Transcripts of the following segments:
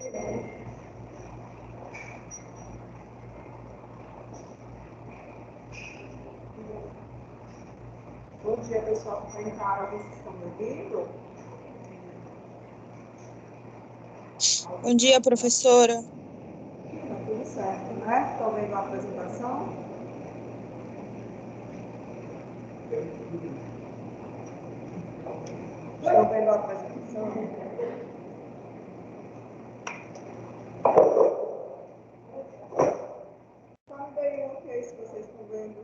Bom dia, pessoal que está em casa, vocês estão me ouvindo? Bom dia, professora. Tá tudo certo, né? Estão vendo a apresentação? Estão vendo a apresentação? Fala bem o que é isso que vocês estão vendo.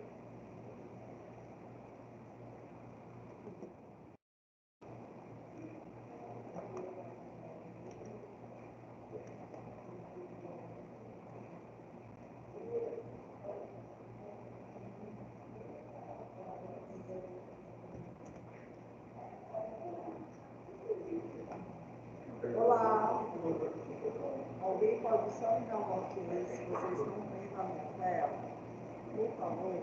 Olá! Alguém pode só me dar um ok se vocês estão vendo a tela? Por favor.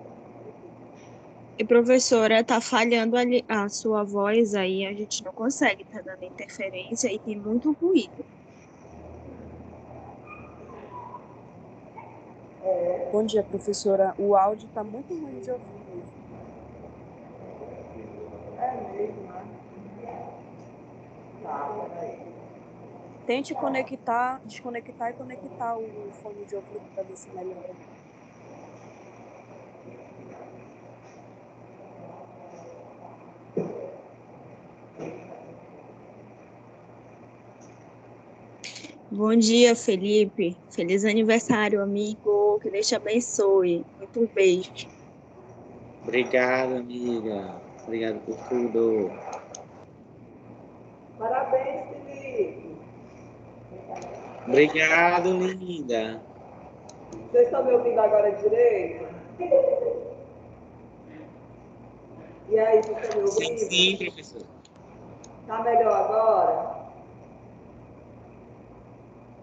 E professora, tá falhando a sua voz aí, a gente não consegue, tá dando interferência e tem muito ruído. Bom dia, professora. O áudio está muito ruim de ouvir mesmo. É mesmo, né? Tá, peraí. Tente desconectar e conectar o fone de ouvido para ver se melhora. Bom dia, Felipe. Feliz aniversário, amigo. Que Deus te abençoe. Muito beijo. Obrigado, amiga. Obrigado por tudo. Parabéns, Felipe. Obrigado, linda. Vocês estão me ouvindo agora direito? E aí, vocês estão me ouvindo? Sim, professor. Tá melhor agora?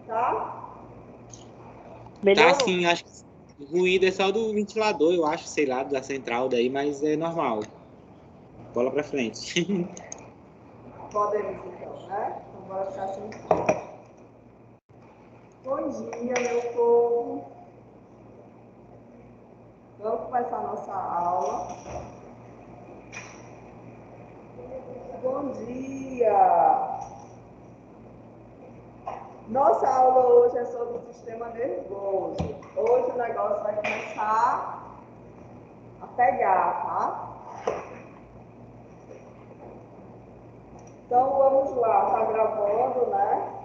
Tá? Melhorou? Tá sim, acho que o ruído é só do ventilador, eu acho, sei lá, da central daí, mas é normal. Bola pra frente. Podemos então, né? Então bora ficar assim. Bom dia, meu povo. Vamos começar a nossa aula. Bom dia! Nossa aula hoje é sobre o sistema nervoso. Hoje o negócio vai começar a pegar, tá? Então vamos lá, tá gravando, né?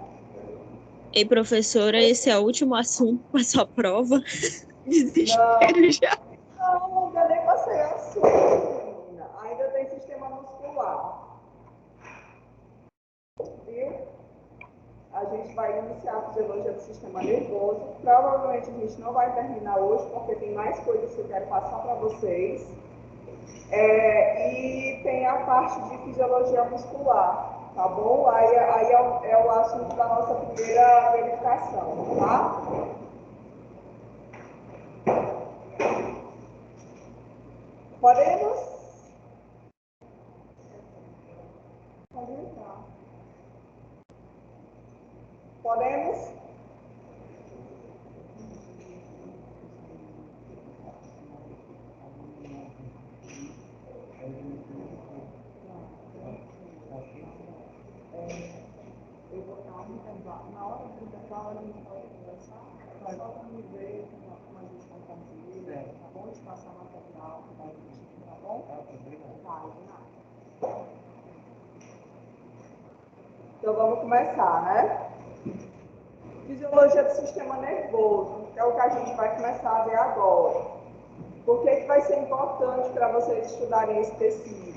Ei, professora, esse é o último assunto para sua prova. Desespero já. Não, ainda nem passei assunto, menina. Ainda tem sistema muscular. Viu? A gente vai iniciar a fisiologia do sistema nervoso. Provavelmente a gente não vai terminar hoje, porque tem mais coisas que eu quero passar para vocês. E tem a parte de fisiologia muscular, tá bom? Aí é o assunto da nossa primeira verificação, tá? Podemos? Pode entrar. Podemos? Eu vou dar um intervalo. Na hora do intervalo, a gente pode conversar. Só para me ver como a gente vai fazer, tá bom? De passar material que vai existir, tá bom? Tá, nada. Então vamos começar, né? Fisiologia do sistema nervoso, que é o que a gente vai começar a ver agora. Por que vai ser importante para vocês estudarem esse tecido?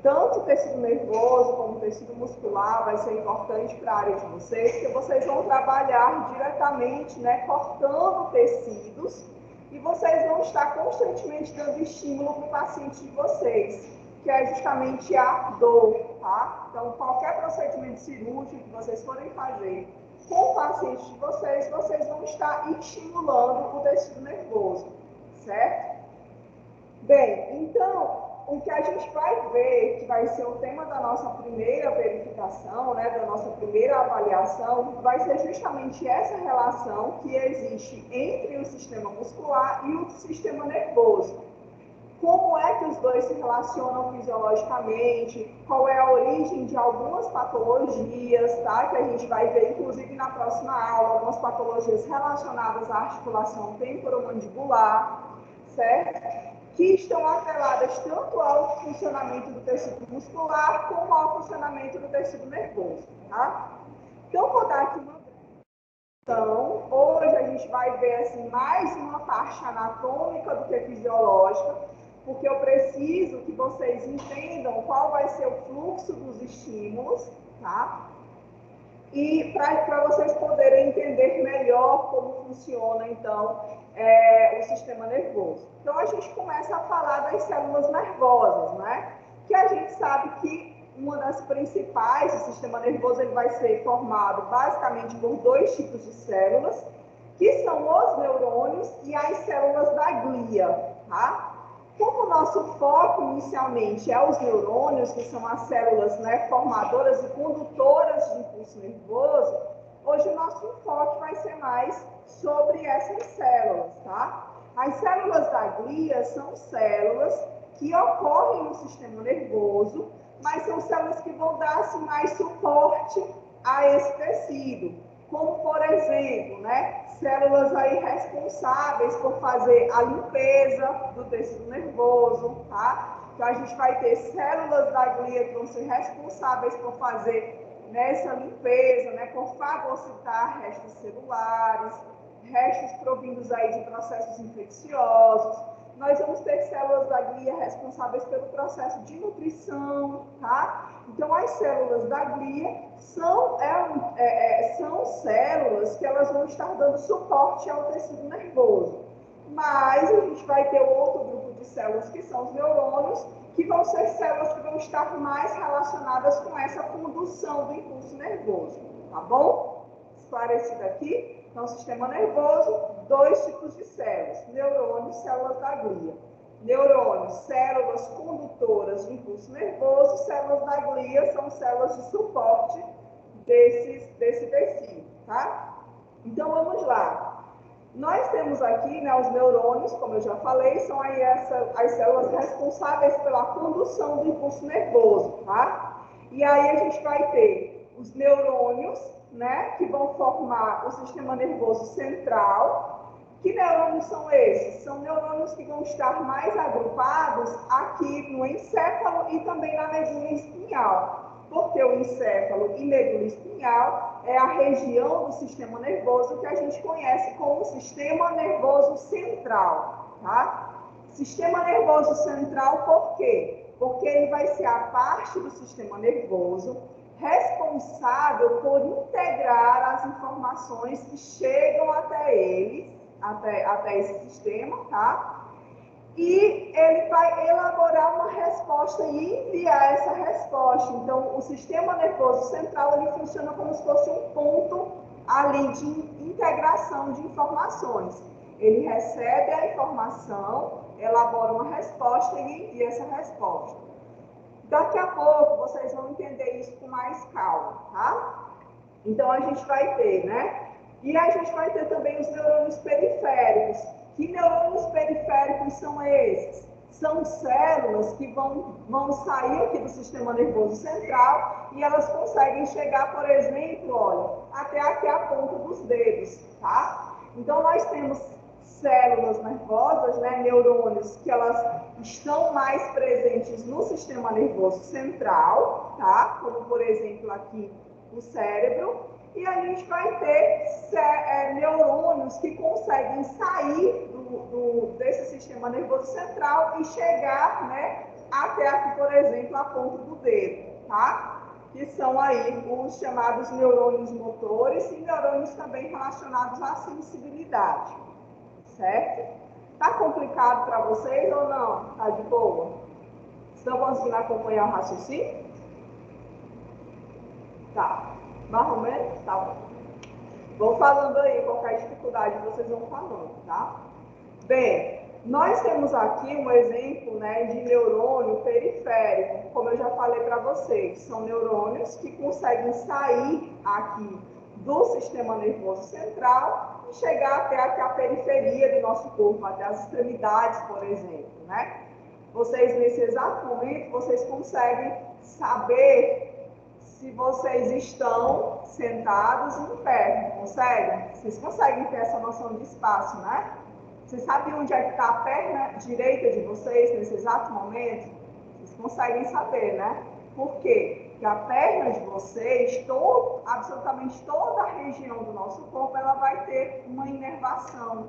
Tanto o tecido nervoso como o tecido muscular vai ser importante para a área de vocês, porque vocês vão trabalhar diretamente, né, cortando tecidos, e vocês vão estar constantemente dando estímulo para o paciente de vocês, que é justamente a dor, tá? Então, qualquer procedimento cirúrgico que vocês forem fazer com o paciente de vocês, vocês vão estar estimulando o tecido nervoso, certo? Bem, então, o que a gente vai ver, que vai ser o tema da nossa primeira verificação, né, da nossa primeira avaliação, vai ser justamente essa relação que existe entre o sistema muscular e o sistema nervoso. Como é que os dois se relacionam fisiologicamente, qual é a origem de algumas patologias, tá? Que a gente vai ver, inclusive, na próxima aula, algumas patologias relacionadas à articulação temporomandibular, certo? Que estão atreladas tanto ao funcionamento do tecido muscular como ao funcionamento do tecido nervoso, tá? Então, vou dar aqui uma... Então, hoje a gente vai ver assim, mais uma parte anatômica do que fisiológica, porque eu preciso que vocês entendam qual vai ser o fluxo dos estímulos, tá? E para vocês poderem entender melhor como funciona, então, o sistema nervoso. Então, a gente começa a falar das células nervosas, né? Que a gente sabe que uma das principais, o sistema nervoso, ele vai ser formado basicamente por dois tipos de células, que são os neurônios e as células da glia, tá? Como o nosso foco inicialmente é os neurônios, que são as células, né, formadoras e condutoras de impulso nervoso, hoje o nosso enfoque vai ser mais sobre essas células, tá? As células da glia são células que ocorrem no sistema nervoso, mas são células que vão dar assim, mais suporte a esse tecido, como, por exemplo, né, células aí responsáveis por fazer a limpeza do tecido nervoso, tá? Então, a gente vai ter células da glia que vão ser responsáveis por fazer nessa limpeza, né, por fagocitar restos celulares, restos provindos aí de processos infecciosos. Nós vamos ter células da glia responsáveis pelo processo de nutrição, tá? Então, as células da glia são células que elas vão estar dando suporte ao tecido nervoso. Mas a gente vai ter outro grupo de células que são os neurônios, que vão ser células que vão estar mais relacionadas com essa condução do impulso nervoso, tá bom? Esclarecido aqui? Então, sistema nervoso, dois tipos de células, neurônios e células da glia. Neurônios, células condutoras de impulso nervoso, células da glia são células de suporte desse tecido, tá? Então, vamos lá. Nós temos aqui, né, os neurônios, como eu já falei, são aí as células responsáveis pela condução do impulso nervoso, tá? E aí a gente vai ter os neurônios, né, que vão formar o sistema nervoso central. Que neurônios são esses? São neurônios que vão estar mais agrupados aqui no encéfalo e também na medula espinhal. Porque o encéfalo e medula espinhal é a região do sistema nervoso que a gente conhece como sistema nervoso central, tá? Sistema nervoso central por quê? Porque ele vai ser a parte do sistema nervoso responsável por integrar as informações que chegam até ele, até esse sistema, tá? E ele vai elaborar uma resposta e enviar essa resposta. Então, o sistema nervoso central, ele funciona como se fosse um ponto ali de integração de informações. Ele recebe a informação, elabora uma resposta e envia essa resposta. Daqui a pouco, vocês vão entender isso com mais calma, tá? Então, a gente vai ter, né? E a gente vai ter também os neurônios periféricos. Que neurônios periféricos são esses? São células que vão sair aqui do sistema nervoso central e elas conseguem chegar, por exemplo, olha, até aqui a ponta dos dedos, tá? Então, nós temos células nervosas, né, neurônios, que elas estão mais presentes no sistema nervoso central, tá? Como, por exemplo, aqui o cérebro. E a gente vai ter neurônios que conseguem sair desse sistema nervoso central e chegar, né, até aqui, por exemplo, a ponta do dedo, tá? Que são aí os chamados neurônios motores e neurônios também relacionados à sensibilidade, certo? Tá complicado para vocês ou não? Tá de boa? Estão conseguindo acompanhar o raciocínio? Tá. Mais ou menos? Tá bom. Vão falando aí, qualquer dificuldade vocês vão falando, tá? Bem, Nós temos aqui um exemplo, né, de neurônio periférico, como eu já falei para vocês. São neurônios que conseguem sair aqui do sistema nervoso central e chegar até aqui a periferia do nosso corpo, até as extremidades, por exemplo, né? Vocês, nesse exato momento, vocês conseguem saber se vocês estão sentados em pé, conseguem? Vocês conseguem ter essa noção de espaço, né? Vocês sabem onde é que está a perna direita de vocês nesse exato momento? Vocês conseguem saber, né? Por quê? Porque a perna de vocês, absolutamente toda a região do nosso corpo, ela vai ter uma inervação.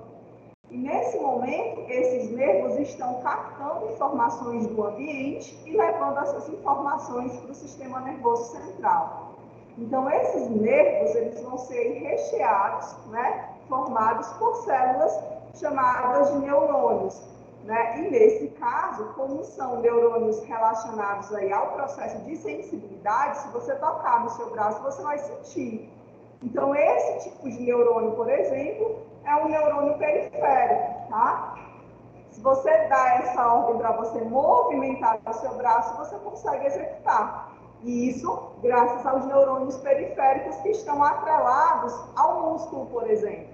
E nesse momento, esses nervos estão captando informações do ambiente e levando essas informações para o sistema nervoso central. Então, esses nervos, eles vão ser recheados, né? Formados por células chamadas de neurônios, né? E nesse caso, como são neurônios relacionados aí ao processo de sensibilidade, se você tocar no seu braço, você vai sentir. Então, esse tipo de neurônio, por exemplo, é um neurônio periférico, tá? Se você dá essa ordem para você movimentar o seu braço, você consegue executar. E isso graças aos neurônios periféricos que estão atrelados ao músculo, por exemplo,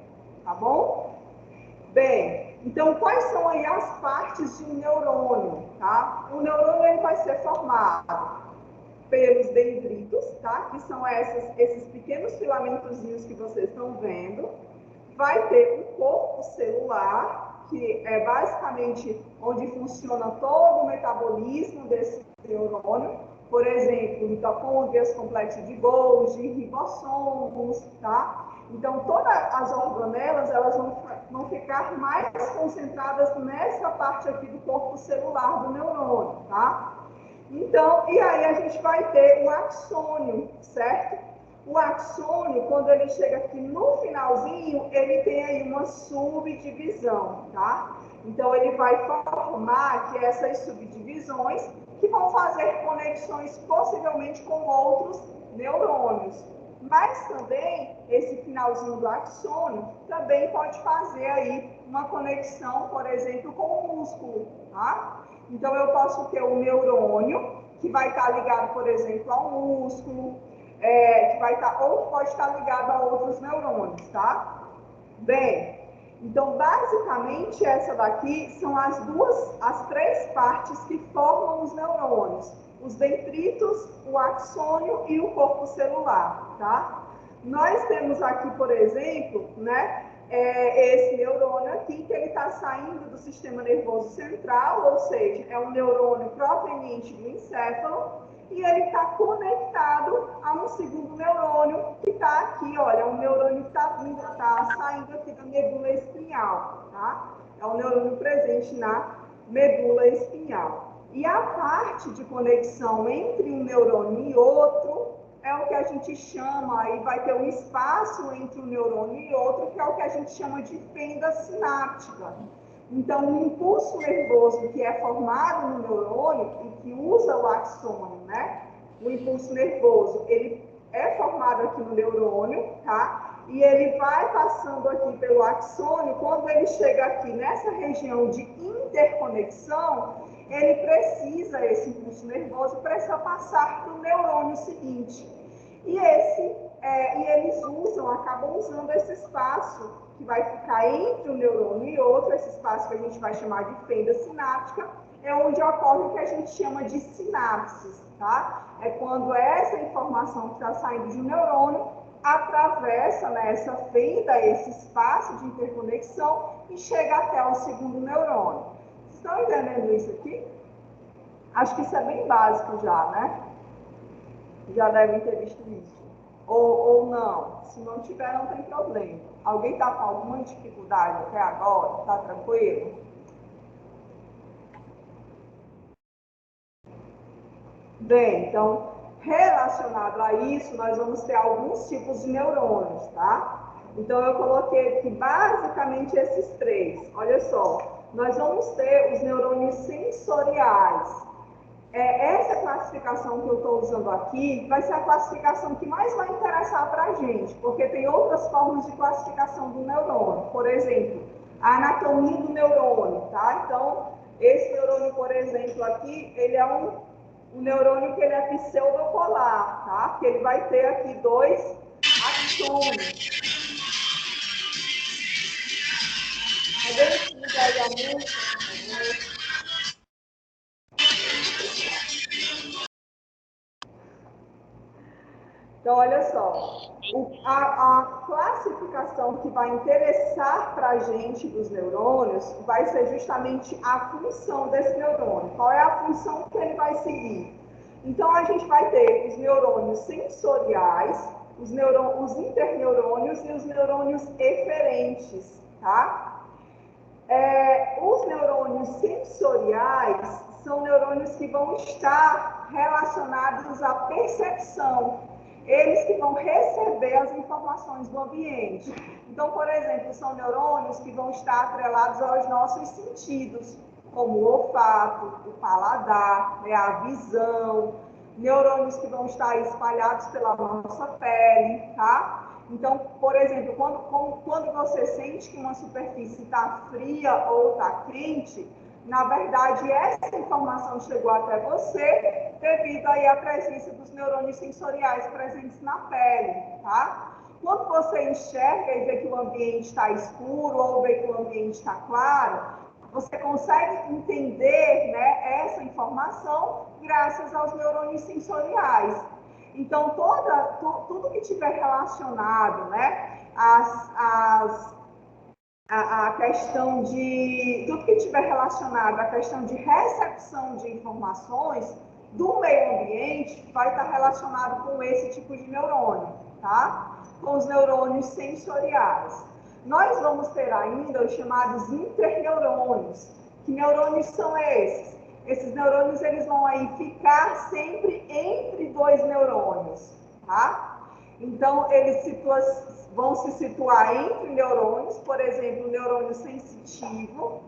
tá bom? Bem, então quais são aí as partes de um neurônio, tá? O neurônio ele vai ser formado pelos dendritos, tá? Que são esses pequenos filamentozinhos que vocês estão vendo. Vai ter um corpo celular, que é basicamente onde funciona todo o metabolismo desse neurônio. Por exemplo, mitocôndrias, complexo de Golgi, ribossomos, tá? Então, todas as organelas, elas vão ficar mais concentradas nessa parte aqui do corpo celular do neurônio, tá? Então, e aí a gente vai ter o axônio, certo? O axônio, quando ele chega aqui no finalzinho, ele tem aí uma subdivisão, tá? Então, ele vai formar aqui essas subdivisões que vão fazer conexões possivelmente com outros neurônios. Mas também, esse finalzinho do axônio também pode fazer aí uma conexão, por exemplo, com o músculo, tá? Então, eu posso ter um neurônio que vai estar ligado, por exemplo, ao músculo, que vai estar, ou pode estar ligado a outros neurônios, tá? Bem, então, basicamente, essa daqui são as três partes que formam os neurônios. Os dendritos, o axônio e o corpo celular, tá? Nós temos aqui, por exemplo, né, esse neurônio aqui, que ele está saindo do sistema nervoso central, ou seja, é um neurônio proveniente do encéfalo, e ele está conectado a um segundo neurônio que está aqui, olha, é um neurônio que está saindo aqui da medula espinhal, tá? É um neurônio presente na medula espinhal. E a parte de conexão entre um neurônio e outro é o que a gente chama, aí vai ter um espaço entre um neurônio e outro, que é o que a gente chama de fenda sináptica. Então, o impulso nervoso que é formado no neurônio e que usa o axônio, né? O impulso nervoso, ele é formado aqui no neurônio, tá? E ele vai passando aqui pelo axônio. Quando ele chega aqui nessa região de interconexão, ele precisa, esse impulso nervoso, precisa passar para o neurônio seguinte. E eles acabam usando esse espaço que vai ficar entre um neurônio e outro, esse espaço que a gente vai chamar de fenda sináptica, é onde ocorre o que a gente chama de sinapses, tá? É quando essa informação que está saindo de um neurônio atravessa, né, essa fenda, esse espaço de interconexão e chega até o segundo neurônio. Vocês estão entendendo isso aqui? Acho que isso é bem básico já, né? Já devem ter visto isso. Ou não. Se não tiver, não tem problema. Alguém está com alguma dificuldade até agora? Está tranquilo? Bem, então, relacionado a isso, nós vamos ter alguns tipos de neurônios, tá? Então, eu coloquei aqui basicamente esses três. Olha só, nós vamos ter os neurônios sensoriais. Essa classificação que eu estou usando aqui vai ser a classificação que mais vai interessar para a gente, porque tem outras formas de classificação do neurônio. Por exemplo, a anatomia do neurônio, tá? Então, esse neurônio, por exemplo, aqui, ele é um neurônio que ele é pseudopolar, tá? Que ele vai ter aqui 2 axônios. Alguém liga aí a música? Então, olha só, a classificação que vai interessar para a gente dos neurônios vai ser justamente a função desse neurônio. Qual é a função que ele vai seguir? Então, a gente vai ter os neurônios sensoriais, os interneurônios e os neurônios eferentes, tá? Os neurônios sensoriais são neurônios que vão estar relacionados à percepção. Eles que vão receber as informações do ambiente. Então, por exemplo, são neurônios que vão estar atrelados aos nossos sentidos, como o olfato, o paladar, né, a visão, neurônios que vão estar espalhados pela nossa pele, tá? Então, por exemplo, quando você sente que uma superfície está fria ou está quente, na verdade, essa informação chegou até você devido aí à presença dos neurônios sensoriais presentes na pele, tá? Quando você enxerga e vê que o ambiente está escuro ou vê que o ambiente está claro, você consegue entender, né, essa informação graças aos neurônios sensoriais. Então, tudo que tiver relacionado, né, a questão de tudo que tiver relacionado à questão de recepção de informações do meio ambiente vai estar relacionado com esse tipo de neurônio, tá? Com os neurônios sensoriais. Nós vamos ter ainda os chamados interneurônios. Que neurônios são esses? Esses neurônios eles vão aí ficar sempre entre 2 neurônios, tá? Então, eles vão se situar entre neurônios, por exemplo, o neurônio sensitivo,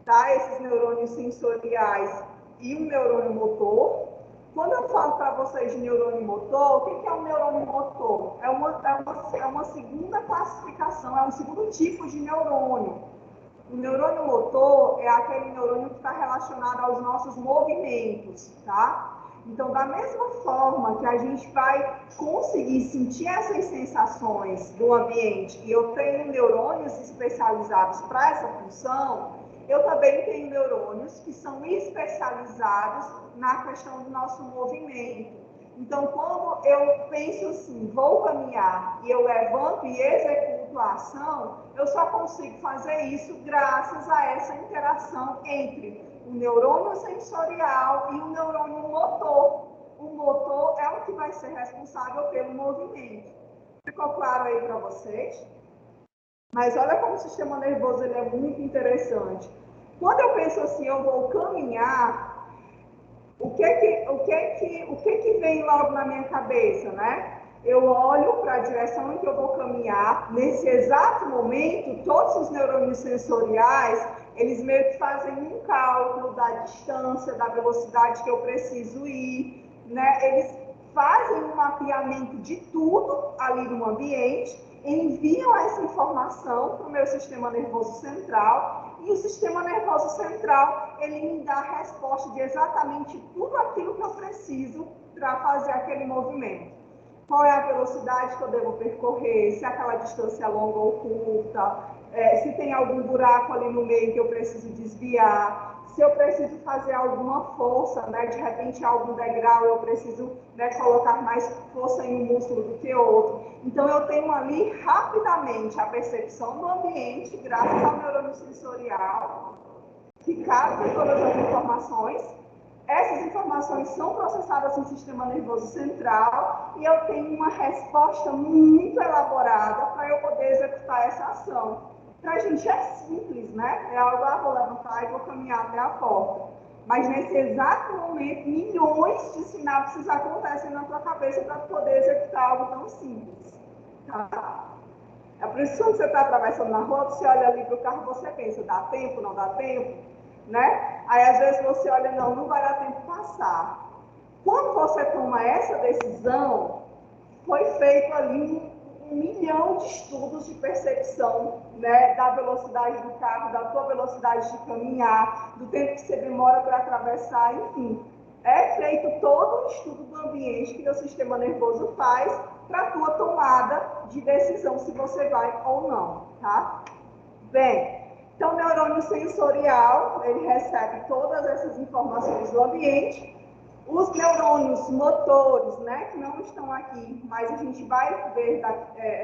tá? Esses neurônios sensoriais e o neurônio motor. Quando eu falo para vocês de neurônio motor, o que é um neurônio motor? É uma segunda classificação, é um segundo tipo de neurônio. O neurônio motor é aquele neurônio que está relacionado aos nossos movimentos, tá? Então, da mesma forma que a gente vai conseguir sentir essas sensações do ambiente e eu tenho neurônios especializados para essa função, eu também tenho neurônios que são especializados na questão do nosso movimento. Então, quando eu penso assim, vou caminhar e eu levanto e executo a ação, eu só consigo fazer isso graças a essa interação entre o neurônio sensorial e o neurônio motor. O motor é o que vai ser responsável pelo movimento. Ficou claro aí para vocês? Mas olha como o sistema nervoso ele é muito interessante. Quando eu penso assim, eu vou caminhar, o que vem logo na minha cabeça, né? Eu olho para a direção em que eu vou caminhar. Nesse exato momento, todos os neurônios sensoriais, eles meio que fazem um cálculo da distância, da velocidade que eu preciso ir, né? Eles fazem um mapeamento de tudo ali no ambiente, enviam essa informação para o meu sistema nervoso central e o sistema nervoso central, ele me dá a resposta de exatamente tudo aquilo que eu preciso para fazer aquele movimento. Qual é a velocidade que eu devo percorrer, se aquela distância é longa ou curta, se tem algum buraco ali no meio que eu preciso desviar, se eu preciso fazer alguma força, né, de repente algum degrau eu preciso, né, colocar mais força em um músculo do que outro. Então eu tenho ali rapidamente a percepção do ambiente, graças ao neurônio sensorial, que capta todas as informações. Essas informações são processadas no sistema nervoso central e eu tenho uma resposta muito elaborada para eu poder executar essa ação. Para a gente é simples, né? É algo, vou levantar e vou caminhar até a porta. Mas nesse exato momento, milhões de sinapses acontecem na tua cabeça para poder executar algo tão simples. Tá? É por isso que quando você está atravessando na rua, você olha ali para o carro, você pensa, dá tempo, não dá tempo? Né? Aí às vezes você olha, não vai dar tempo passar. Quando você toma essa decisão, foi feito ali 1 milhão de estudos de percepção, né, da velocidade do carro, da tua velocidade de caminhar, do tempo que você demora para atravessar, enfim. É feito todo um estudo do ambiente que o sistema nervoso faz para a tua tomada de decisão se você vai ou não, tá? Bem, então o neurônio sensorial, ele recebe todas essas informações do ambiente. Os neurônios motores, né, que não estão aqui, mas a gente vai ver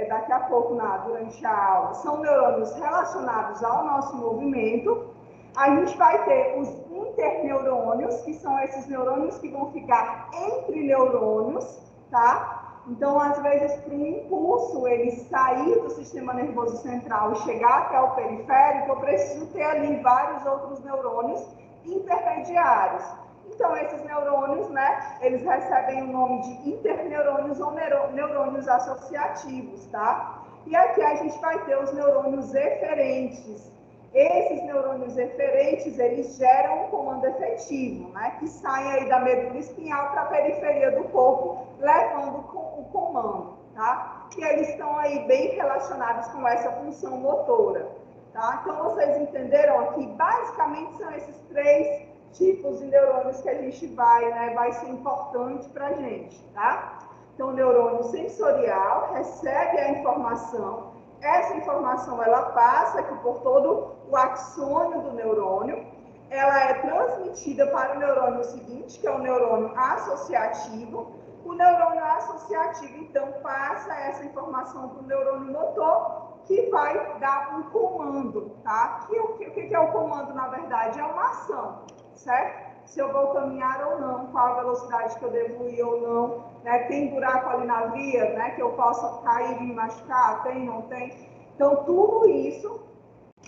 daqui a pouco durante a aula, são neurônios relacionados ao nosso movimento. A gente vai ter os interneurônios, que são esses neurônios que vão ficar entre neurônios, tá? Então, às vezes, para um impulso ele sair do sistema nervoso central e chegar até o periférico, eu preciso ter ali vários outros neurônios intermediários. Então, esses neurônios, né, eles recebem o nome de interneurônios ou neurônios associativos, tá? E aqui a gente vai ter os neurônios eferentes. Esses neurônios eferentes, eles geram um comando efetivo, né, que saem aí da medula espinhal para a periferia do corpo, levando o comando, tá? E eles estão aí bem relacionados com essa função motora, tá? Então, vocês entenderam aqui, basicamente são esses 3 tipos de neurônios que a gente vai ser importante para a gente, tá? Então, o neurônio sensorial recebe a informação. Essa informação, ela passa aqui por todo o axônio do neurônio, ela é transmitida para o neurônio seguinte, que é o neurônio associativo. O neurônio associativo, então, passa essa informação para o neurônio motor, que vai dar um comando, tá? O que é o comando, na verdade? É uma ação, certo? Se eu vou caminhar ou não, qual a velocidade que eu devo ir ou não, né? Tem buraco ali na via, né? Que eu possa cair e me machucar, tem, não tem? Então, tudo isso,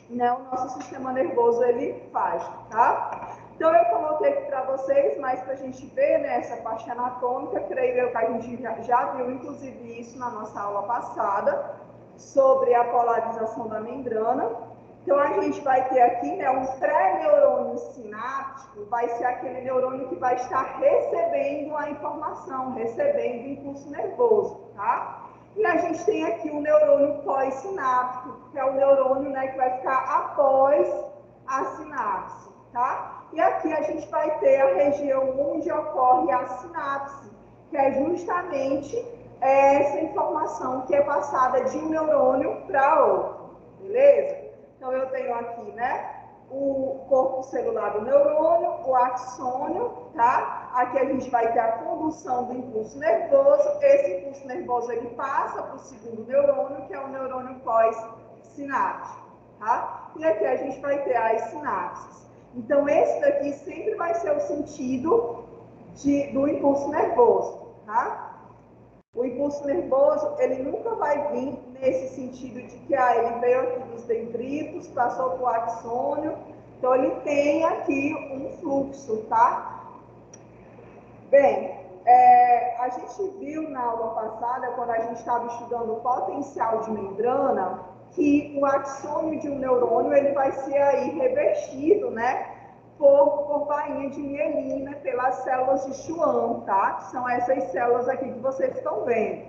né, o nosso sistema nervoso, ele faz, tá? Então, eu coloquei aqui para vocês, mas para a gente ver, né, essa parte anatômica, creio eu que a gente já viu, inclusive, isso na nossa aula passada, sobre a polarização da membrana. Então, a gente vai ter aqui, né, um pré-neurônio sináptico, vai ser aquele neurônio que vai estar recebendo a informação, recebendo o impulso nervoso, tá? E a gente tem aqui o neurônio pós-sináptico, que é o neurônio, né, que vai ficar após a sinapse, tá? E aqui a gente vai ter a região onde ocorre a sinapse, que é justamente essa informação que é passada de um neurônio para outro, beleza? Então, eu tenho aqui, né, o corpo celular do neurônio, o axônio, tá? Aqui a gente vai ter a condução do impulso nervoso. Esse impulso nervoso, ele passa para o segundo neurônio, que é o neurônio pós-sináptico, tá? E aqui a gente vai ter as sinapses. Então, esse daqui sempre vai ser o sentido do impulso nervoso, tá? O impulso nervoso, ele nunca vai vir nesse sentido de que ele veio aqui dos dendritos, passou para o axônio, então ele tem aqui um fluxo, tá? Bem, a gente viu na aula passada, quando a gente estava estudando o potencial de membrana, que o axônio de um neurônio, ele vai ser aí revestido, né, por bainha de mielina, pelas células de Schwann, tá? Que são essas células aqui que vocês estão vendo.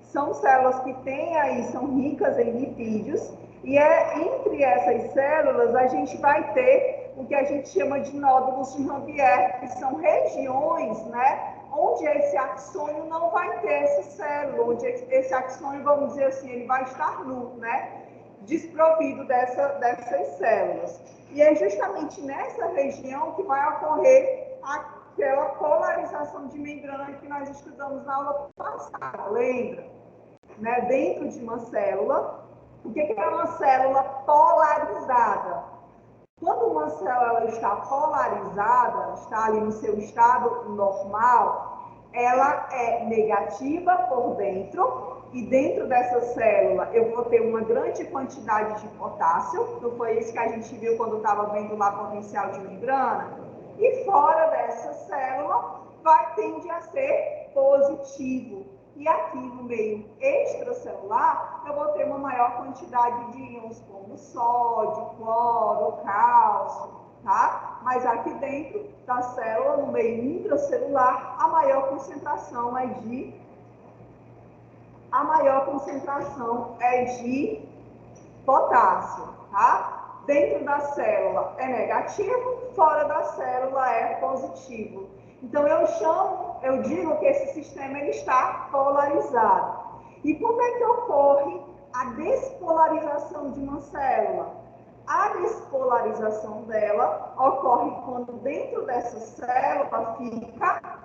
São células que têm aí, são ricas em lipídios, e entre essas células a gente vai ter o que a gente chama de nódulos de Rambier, que são regiões, né, onde esse axônio não vai ter essa célula, onde esse axônio, vamos dizer assim, ele vai estar nu, né, desprovido dessas células. E é justamente nessa região que vai ocorrer aquela polarização de membrana que nós estudamos na aula passada, lembra? Né? Dentro de uma célula, o que é uma célula polarizada? Quando uma célula está polarizada, está ali no seu estado normal, ela é negativa por dentro, e dentro dessa célula eu vou ter uma grande quantidade de potássio, não foi isso que a gente viu quando estava vendo lá potencial de membrana? E fora dessa célula tende a ser positivo. E aqui no meio extracelular eu vou ter uma maior quantidade de íons como sódio, cloro, cálcio, tá? Mas aqui dentro da célula, no meio intracelular, a maior concentração é de a maior concentração é de potássio, tá? Dentro da célula é negativo, fora da célula é positivo. Então, eu digo que esse sistema ele está polarizado. E como é que ocorre a despolarização de uma célula? A despolarização dela ocorre quando dentro dessa célula fica,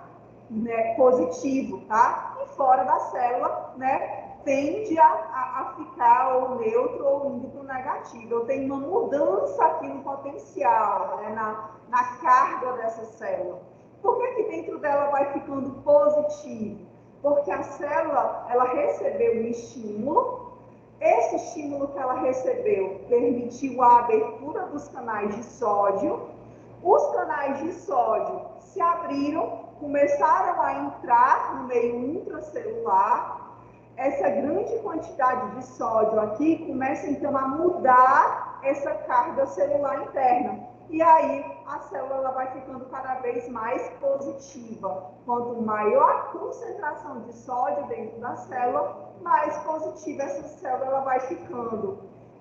né, positivo, tá? E fora da célula, né, tende a ficar ou neutro ou indo para o negativo. Eu tenho uma mudança aqui no potencial, né, na carga dessa célula. Por que dentro dela vai ficando positivo? Porque a célula, ela recebeu um estímulo. Esse estímulo que ela recebeu permitiu a abertura dos canais de sódio. Os canais de sódio se abriram, começaram a entrar no meio intracelular. Essa grande quantidade de sódio aqui começa então a mudar essa carga celular interna. E aí a célula ela vai ficando cada vez mais positiva. Quanto maior a concentração de sódio dentro da célula, mais positiva essa célula ela vai ficando.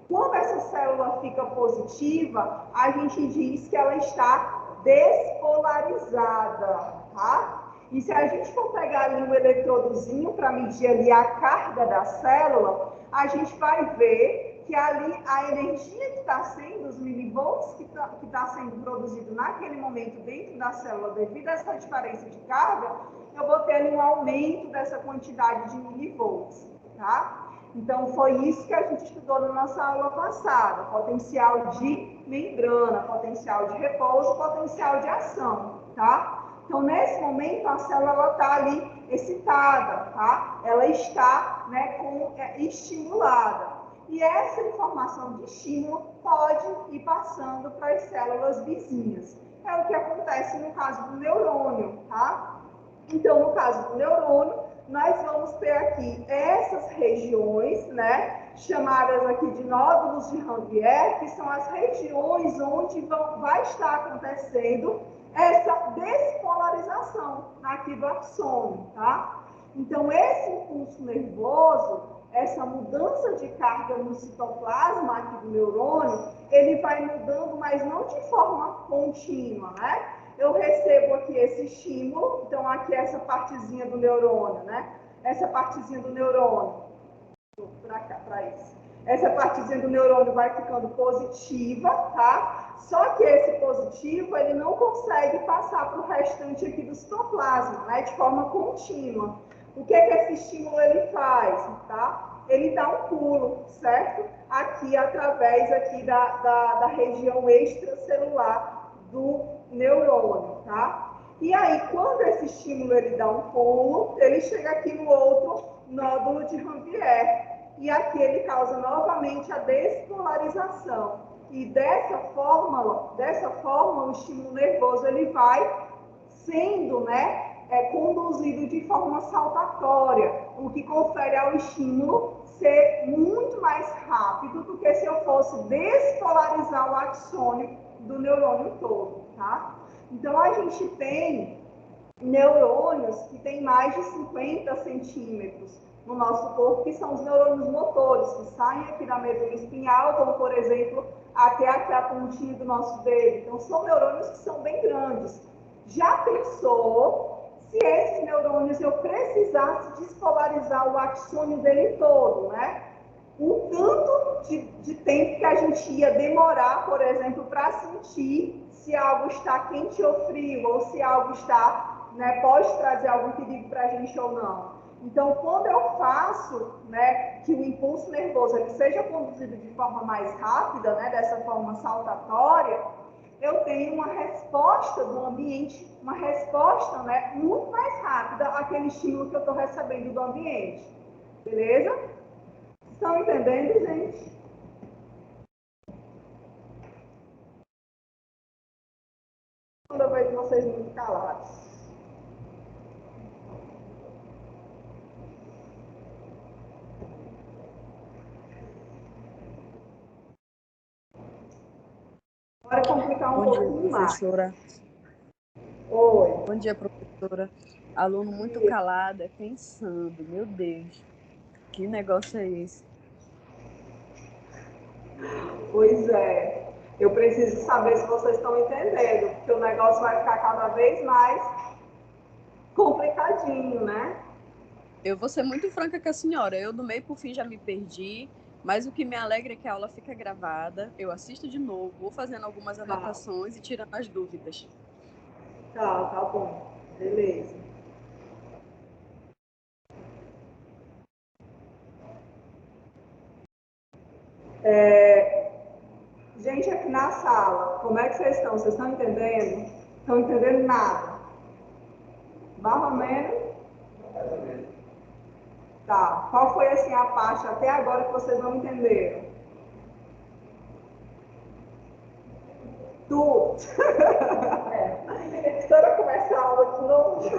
Quando essa célula fica positiva, a gente diz que ela está despolarizada, tá? E se a gente for pegar ali um eletrodozinho para medir ali a carga da célula, a gente vai ver que ali a energia que está sendo, os milivolts que está sendo produzido naquele momento dentro da célula, devido a essa diferença de carga, eu vou ter ali um aumento dessa quantidade de milivolts, tá? Então, foi isso que a gente estudou na nossa aula passada, potencial de membrana, potencial de repouso, potencial de ação, tá? Então, nesse momento, a célula está ali excitada, tá? Ela está, né, estimulada. E essa informação de estímulo pode ir passando para as células vizinhas. É o que acontece no caso do neurônio, tá? Então, no caso do neurônio, nós vamos ter aqui essas regiões, né, chamadas aqui de nódulos de Ranvier, que são as regiões onde vai estar acontecendo essa despolarização aqui do axônio, tá? Então, esse impulso nervoso, essa mudança de carga no citoplasma aqui do neurônio, ele vai mudando, mas não de forma contínua, né? Eu recebo aqui esse estímulo, então aqui essa partezinha do neurônio, né? Essa partezinha do neurônio, para cá, para isso. Essa partezinha do neurônio vai ficando positiva, tá? Só que esse positivo, ele não consegue passar para o restante aqui do citoplasma, né? De forma contínua. O que esse estímulo ele faz, tá? Ele dá um pulo, certo? Aqui, através aqui da região extracelular do neurônio, tá? E aí, quando esse estímulo ele dá um pulo, ele chega aqui no outro nódulo de Ranvier. E aqui ele causa novamente a despolarização. E dessa forma, o estímulo nervoso ele vai sendo, né, conduzido de forma saltatória, o que confere ao estímulo ser muito mais rápido do que se eu fosse despolarizar o axônio do neurônio todo, tá? Então, a gente tem neurônios que têm mais de 50 centímetros no nosso corpo, que são os neurônios motores, que saem aqui da medula espinhal, como, por exemplo, até aqui a pontinha do nosso dedo. Então, são neurônios que são bem grandes. Já pensou se esses neurônios eu precisasse despolarizar o axônio dele todo, né? O tanto de tempo que a gente ia demorar, por exemplo, para sentir se algo está quente ou frio, ou se algo está, né, pode trazer algum perigo para a gente ou não. Então, quando eu faço, né, que o impulso nervoso ele seja conduzido de forma mais rápida, né, dessa forma saltatória, eu tenho uma resposta do ambiente, uma resposta, né, muito mais rápida àquele estímulo que eu estou recebendo do ambiente. Beleza? Estão entendendo, gente? Quando eu vejo vocês muito calados. Agora complicar um pouquinho mais. Professora. Oi. Bom dia, professora. Aluno muito calada, pensando, meu Deus. Que negócio é esse? Pois é. Eu preciso saber se vocês estão entendendo, porque o negócio vai ficar cada vez mais complicadinho, né? Eu vou ser muito franca com a senhora. Eu, do meio pro fim, já me perdi. Mas o que me alegra é que a aula fica gravada. Eu assisto de novo, vou fazendo algumas anotações e tirando as dúvidas. Tá bom. Beleza. Gente, aqui na sala, como é que vocês estão? Vocês estão entendendo? Estão entendendo nada? Mais ou menos? Tá. Qual foi, assim, a parte até agora que vocês não entenderam? Tudo. Espera começar a aula de novo.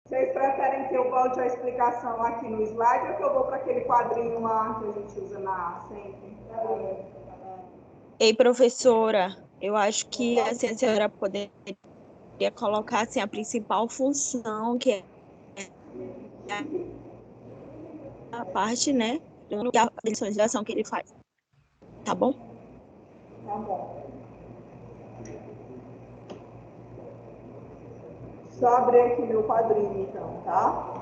Vocês preferem que eu volte a explicação aqui no slide ou que eu vou para aquele quadrinho lá que a gente usa na sempre? Ei, professora, eu acho que assim, a senhora poderia colocar assim, a principal função, que é a parte, né, e a visualização que ele faz. Tá bom? Tá bom. Só abrir aqui meu quadrinho, então, tá?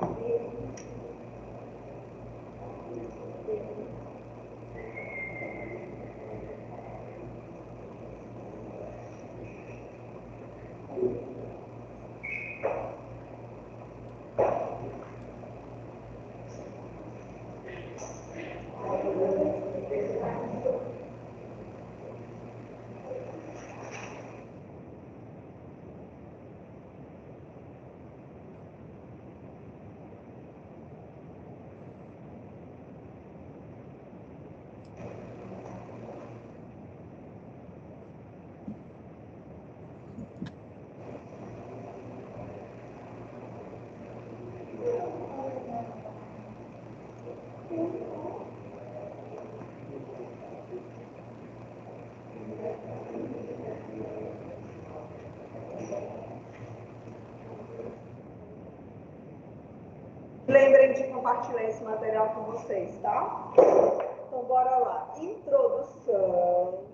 Lembrem de compartilhar esse material com vocês, tá? Então, bora lá. Introdução.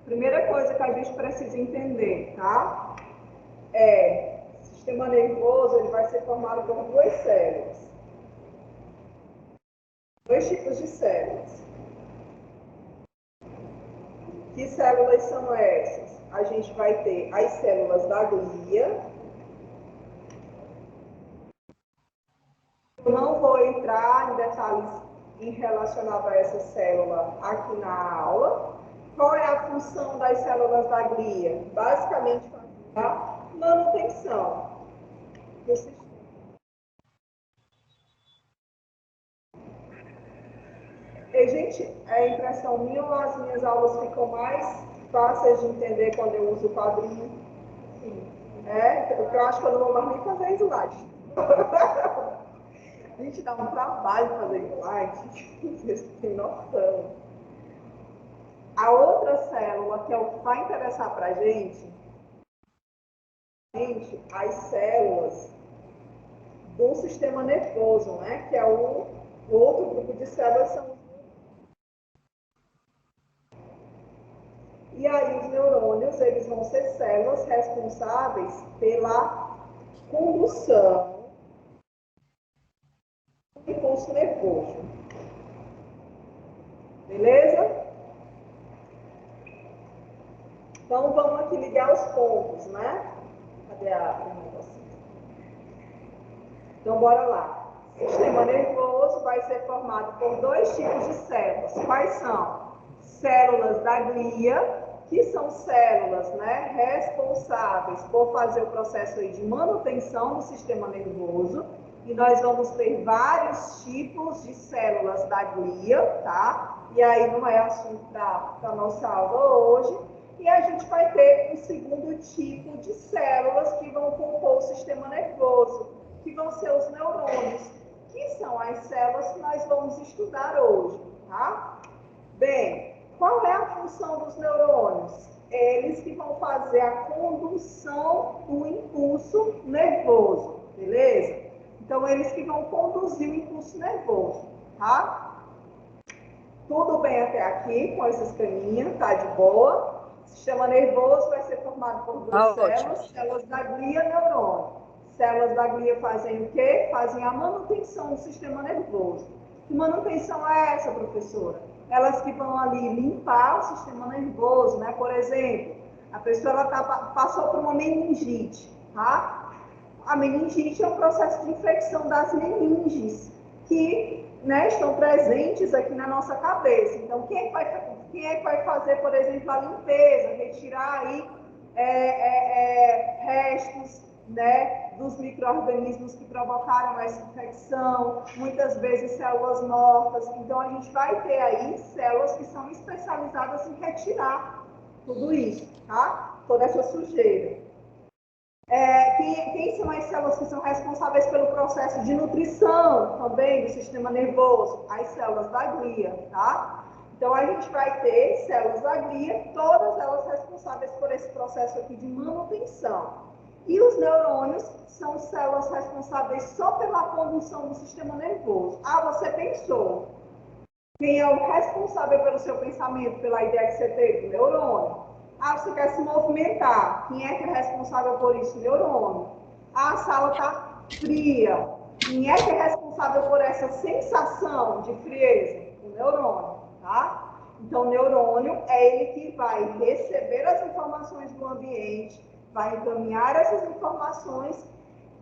Primeira coisa que a gente precisa entender, tá? O sistema nervoso, ele vai ser formado por duas células. Dois tipos de células. Que células são essas? A gente vai ter as células da glia. Eu não vou entrar em detalhes em relacionado a essa célula aqui na aula. Qual é a função das células da glia? Basicamente, fazer a manutenção do sistema. E, gente, é impressão minha ou as minhas aulas ficam mais fáceis de entender quando eu uso o quadrinho? Sim. Porque eu acho que eu não vou mais nem fazer slide. A gente dá um trabalho fazer slide, vocês têm noção. A outra célula, que é o que vai interessar para a gente, as células do sistema nervoso, né? Que é o outro grupo de células são. E aí os neurônios, eles vão ser células responsáveis pela condução do impulso nervoso. Beleza? Então vamos aqui ligar os pontos, né? Cadê o negocinho? Então bora lá. O sistema nervoso vai ser formado por dois tipos de células. Quais são? Células da glia, que são células, né, responsáveis por fazer o processo aí de manutenção do sistema nervoso. E nós vamos ter vários tipos de células da glia, tá? E aí não é assunto da nossa aula hoje. E a gente vai ter um segundo tipo de células que vão compor o sistema nervoso, que vão ser os neurônios, que são as células que nós vamos estudar hoje, tá? Bem, qual fazer a condução do impulso nervoso, beleza? Então, eles que vão conduzir o impulso nervoso, tá? Tudo bem até aqui com esse esqueminha, tá de boa? O sistema nervoso vai ser formado por duas células, células da glia e neurônio. Células da glia fazem o quê? Fazem a manutenção do sistema nervoso. Que manutenção é essa, professora? Elas que vão ali limpar o sistema nervoso, né? Por exemplo, a pessoa passou por uma meningite, tá? A meningite é um processo de infecção das meninges, que, né, estão presentes aqui na nossa cabeça. Então, quem é que vai fazer, por exemplo, a limpeza, retirar aí restos, né, dos micro-organismos que provocaram essa infecção, muitas vezes células mortas. Então, a gente vai ter aí células que são especializadas em retirar tudo isso, tá? Toda essa sujeira. Quem são as células que são responsáveis pelo processo de nutrição também do sistema nervoso? As células da glia, tá? Então, a gente vai ter células da glia, todas elas responsáveis por esse processo aqui de manutenção. E os neurônios são células responsáveis só pela condução do sistema nervoso. Ah, você pensou. Quem é o responsável pelo seu pensamento, pela ideia que você teve? O neurônio. Ah, você quer se movimentar. Quem é que é responsável por isso? O neurônio. Ah, a sala está fria. Quem é que é responsável por essa sensação de frieza? O neurônio, tá? Então, o neurônio é ele que vai receber as informações do ambiente, vai encaminhar essas informações,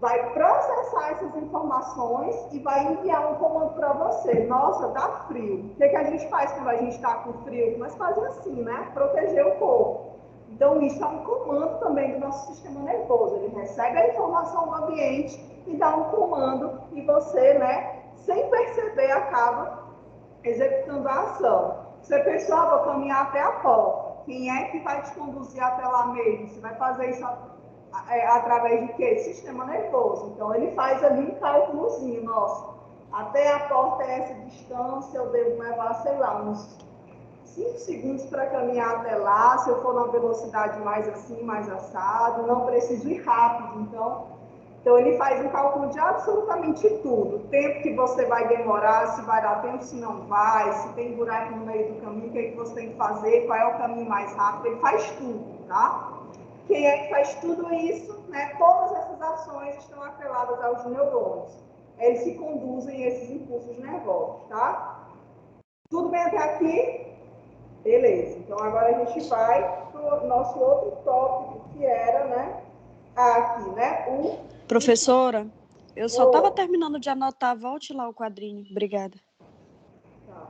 vai processar essas informações e vai enviar um comando para você. Nossa, dá frio. O que a gente faz quando a gente está com frio? Mas fazer assim, né? Proteger o corpo. Então, isso é um comando também do nosso sistema nervoso. Ele recebe a informação do ambiente e dá um comando e você, né, sem perceber, acaba executando a ação. Você pensou, vou caminhar até a porta. Quem é que vai te conduzir até lá mesmo? Você vai fazer isso através de quê? Sistema nervoso. Então, ele faz ali um cálculozinho, nossa, até a porta é essa distância, eu devo levar, sei lá, uns 5 segundos para caminhar até lá, se eu for numa velocidade mais assim, mais assado, não preciso ir rápido, então ele faz um cálculo de absolutamente tudo, o tempo que você vai demorar, se vai dar tempo, se não vai, se tem buraco no meio do caminho, o que é que você tem que fazer, qual é o caminho mais rápido, ele faz tudo, tá? Quem é que faz tudo isso, né? Todas essas ações estão atreladas aos neurônios. Eles que conduzem esses impulsos nervosos, tá? Tudo bem até aqui? Beleza. Então, agora a gente vai para o nosso outro tópico, que era, né? Aqui, né? Professora, eu só estava terminando de anotar. Volte lá o quadrinho. Obrigada. Tá.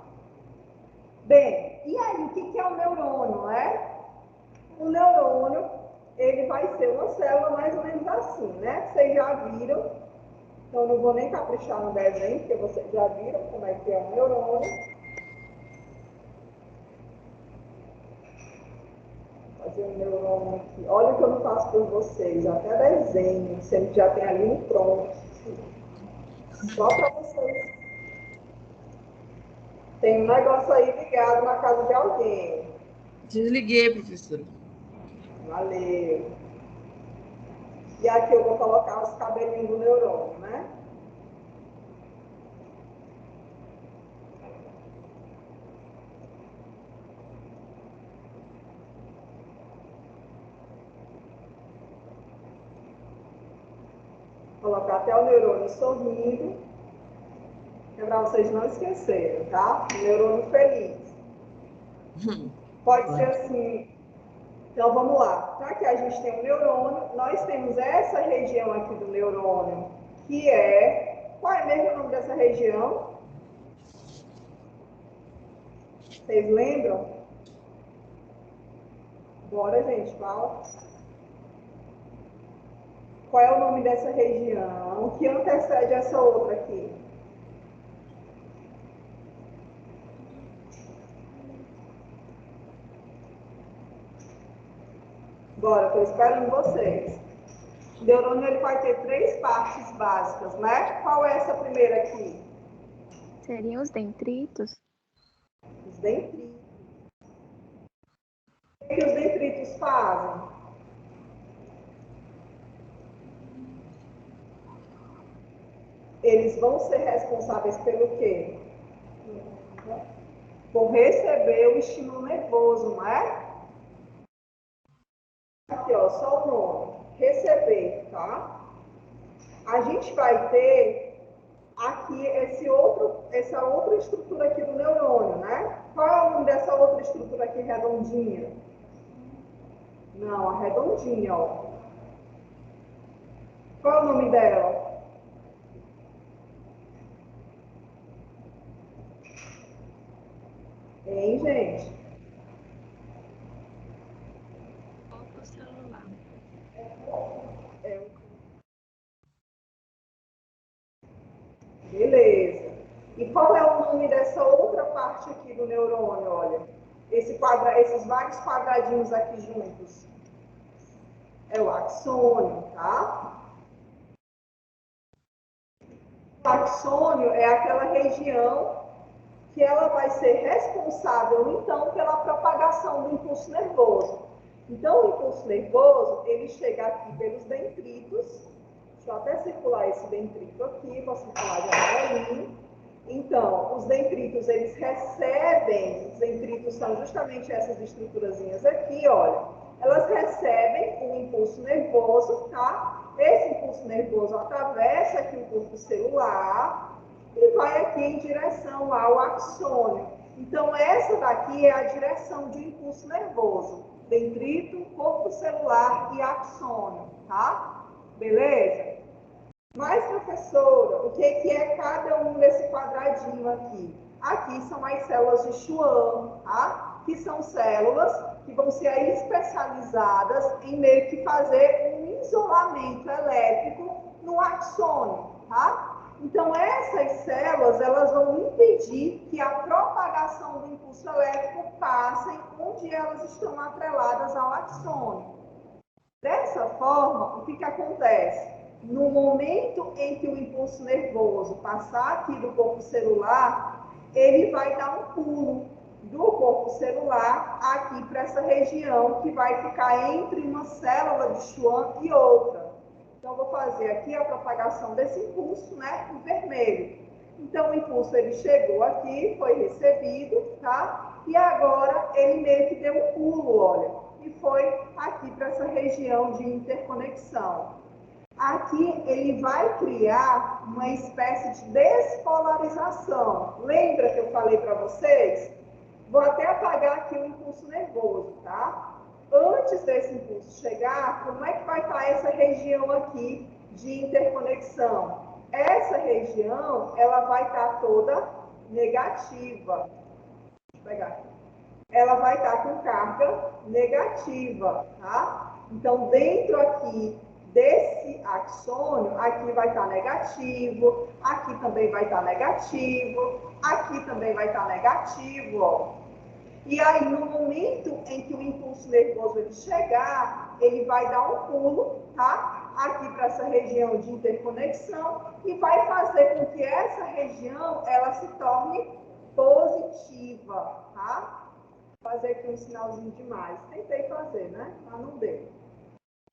Bem, e aí, o que é o neurônio, né? O neurônio, ele vai ser uma célula mais ou menos assim, né? Vocês já viram, então não vou nem caprichar no desenho, porque vocês já viram como é que é o neurônio. Vou fazer um neurônio aqui. Olha o que eu não faço por vocês, até desenho, sempre já tem ali no pronto. Só para vocês. Tem um negócio aí ligado na casa de alguém. Desliguei, professora. Valeu. E aqui eu vou colocar os cabelinhos do neurônio, né? Vou colocar até o neurônio sorrindo. É para vocês não esquecerem, tá? O neurônio feliz. Pode ser assim. Então, vamos lá. Já que a gente tem um neurônio, nós temos essa região aqui do neurônio, que é... Qual é mesmo o nome dessa região? Vocês lembram? Bora, gente, fala. Qual é o nome dessa região? O que antecede essa outra aqui? Bora, estou esperando vocês. O neurônio ele vai ter 3 partes básicas, né? Qual é essa primeira aqui? Seriam os dendritos? Os dendritos. O que os dendritos fazem? eles vão ser responsáveis pelo quê? Por receber o estímulo nervoso, não é? Aqui, ó, só o nome. Receber, tá? A gente vai ter aqui essa outra estrutura aqui do neurônio, né? Qual é o nome dessa outra estrutura aqui redondinha? Não, a redondinha, ó. Qual é o nome dela? Hein, gente? Corpo celular. Beleza. E qual é o nome dessa outra parte aqui do neurônio, olha? Esses vários quadradinhos aqui juntos. É o axônio, tá? O axônio é aquela região que ela vai ser responsável, então, pela propagação do impulso nervoso. Então, o impulso nervoso, ele chega aqui pelos dendritos. Deixa eu até circular esse dendrito aqui, vou circular de amarelinho. Então, os dendritos, eles recebem, os dendritos são justamente essas estruturazinhas aqui, olha. Elas recebem o impulso nervoso, tá? Esse impulso nervoso atravessa aqui o corpo celular e vai aqui em direção ao axônio. Então, essa daqui é a direção de impulso nervoso. Dendrito, corpo celular e axônio, tá? Beleza? Mas, professora, o que é cada um desse quadradinho aqui? Aqui são as células de Schwann, tá? Que são células que vão ser aí especializadas em meio que fazer um isolamento elétrico no axônio, tá? Então, essas células, elas vão impedir que a propagação do impulso elétrico passe onde elas estão atreladas ao axônio. Dessa forma, o que acontece? No momento em que o impulso nervoso passar aqui do corpo celular, ele vai dar um pulo do corpo celular aqui para essa região que vai ficar entre uma célula de Schwann e outra. Então, vou fazer aqui a propagação desse impulso, né, em vermelho. Então, o impulso, ele chegou aqui, foi recebido, tá? E agora, ele meio que deu um pulo, olha, e foi aqui para essa região de interconexão. Aqui, ele vai criar uma espécie de despolarização. Lembra que eu falei para vocês? Vou até apagar aqui o impulso nervoso, tá? Antes desse impulso chegar, como é que vai estar essa região aqui de interconexão? Essa região, ela vai estar toda negativa. Deixa eu pegar aqui. Ela vai estar com carga negativa, tá? Então, dentro aqui desse axônio, aqui vai estar negativo, aqui também vai estar negativo, aqui também vai estar negativo, ó. E aí, no momento em que o impulso nervoso ele chegar, ele vai dar um pulo, tá? Aqui para essa região de interconexão e vai fazer com que essa região, ela se torne positiva, tá? Vou fazer aqui um sinalzinho de mais. Tentei fazer, né? Mas não deu.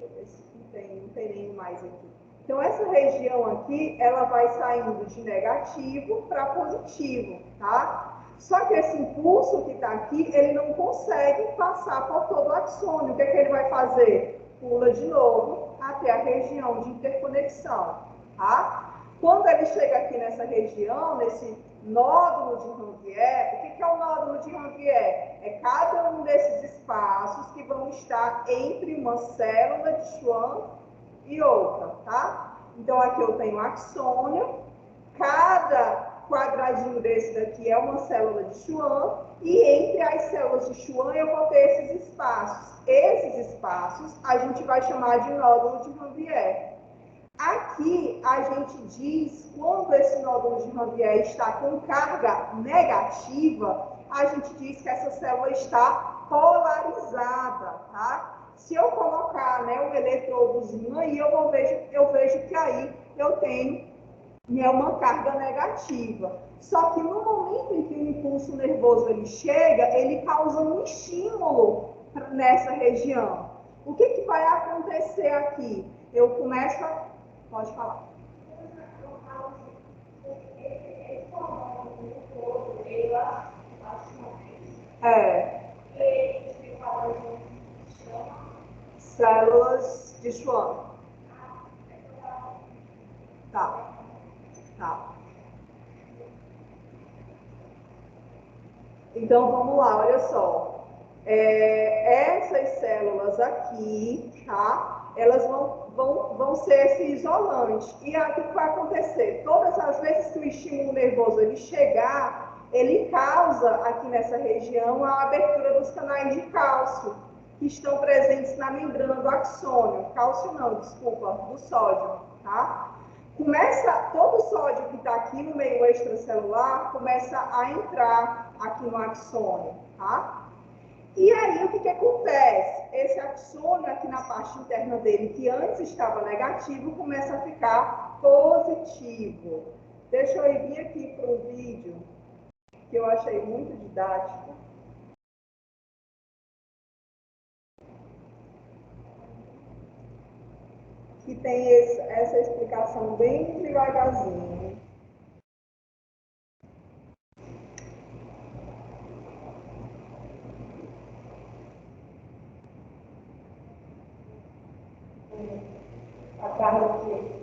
Não tem nenhum mais aqui. Então, essa região aqui, ela vai saindo de negativo para positivo, tá? Só que esse impulso que está aqui, ele não consegue passar por todo o axônio. O que ele vai fazer? Pula de novo até a região de interconexão, tá? Quando ele chega aqui nessa região, nesse nódulo de Ranvier, o que é o nódulo de Ranvier? É cada um desses espaços que vão estar entre uma célula de Schwann e outra, tá? Então, aqui eu tenho axônio, cada quadradinho desse daqui é uma célula de Schwann, e entre as células de Schwann eu vou ter esses espaços. Esses espaços a gente vai chamar de nódulo de Ranvier. Aqui a gente diz, quando esse nódulo de Ranvier está com carga negativa, a gente diz que essa célula está polarizada, tá? Se eu colocar, né, um eletrodozinho aí, eu vejo que aí eu tenho uma carga negativa. Só que no momento em que o impulso nervoso ele chega, ele causa um estímulo nessa região. O que vai acontecer aqui? Eu começo a... Pode falar. É. Células de Schwann. Tá. Tá. Então, vamos lá, olha só. Essas células aqui, tá? Elas vão ser esse isolante. E aí, o que vai acontecer? Todas as vezes que o estímulo nervoso ele chegar, ele causa aqui nessa região a abertura dos canais de cálcio, que estão presentes na membrana do axônio. Cálcio não, desculpa, do sódio, tá? Todo o sódio que está aqui no meio extracelular começa a entrar aqui no axônio, tá? E aí, o que acontece? Esse axônio aqui na parte interna dele, que antes estava negativo, começa a ficar positivo. Deixa eu ir aqui para o vídeo, que eu achei muito didático. Que tem essa explicação bem devagarzinho. A carga aqui.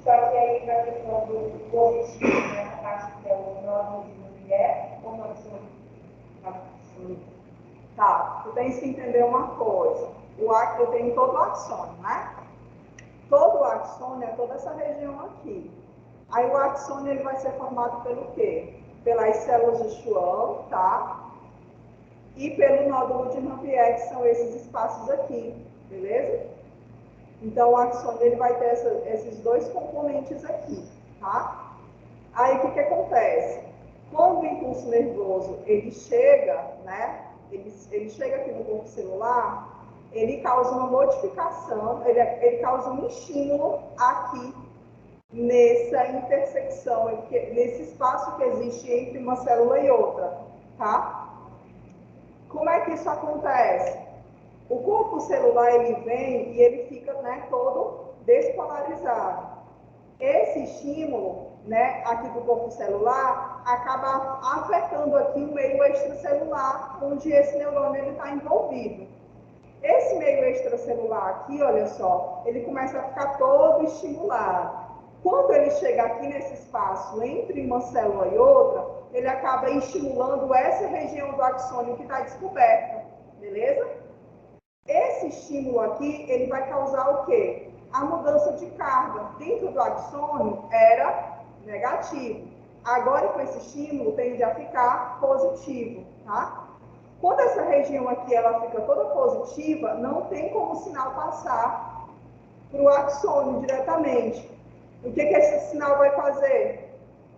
Só que aí na questão do positivo, né, a parte que é o nódulo de mulher, ou não absoluto. Tá, tu tens que entender uma coisa. Eu tenho todo o axônio, né? Todo o axônio é toda essa região aqui. Aí o axônio ele vai ser formado pelo quê? Pelas células de Schwann, tá? E pelo nódulo de Rampier, que são esses espaços aqui, beleza? Então, o axônio ele vai ter esses dois componentes aqui, tá? Aí, o que acontece? Quando o impulso nervoso, ele chega, né? Ele chega aqui no corpo celular, ele causa uma modificação, ele causa um estímulo aqui, nessa intersecção, nesse espaço que existe entre uma célula e outra, tá? Como é que isso acontece? O corpo celular, ele vem e ele fica, né, todo despolarizado. Esse estímulo, né, aqui do corpo celular, acaba afetando aqui o meio extracelular, onde esse neurônio está envolvido. Esse meio extracelular aqui, olha só, ele começa a ficar todo estimulado. Quando ele chega aqui nesse espaço entre uma célula e outra, ele acaba estimulando essa região do axônio que está descoberta, beleza? Esse estímulo aqui, ele vai causar o quê? A mudança de carga. Dentro do axônio era negativo. Agora, com esse estímulo, tende a ficar positivo, tá? Quando essa região aqui, ela fica toda positiva, não tem como o sinal passar para o axônio diretamente. O que esse sinal vai fazer?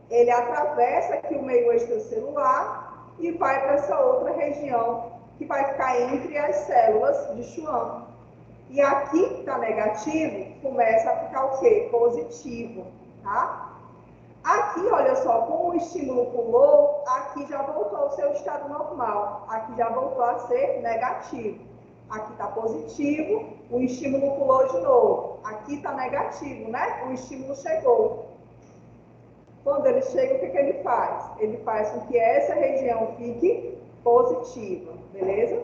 Ele atravessa aqui o meio extracelular e vai para essa outra região que vai ficar entre as células de Schwann. E aqui que está negativo, começa a ficar o quê? Positivo, tá? Aqui, olha só, como o estímulo pulou, aqui já voltou ao seu estado normal. Aqui já voltou a ser negativo. Aqui está positivo, o estímulo pulou de novo. Aqui está negativo, né? O estímulo chegou. Quando ele chega, o que ele faz? Ele faz com que essa região fique positiva, beleza?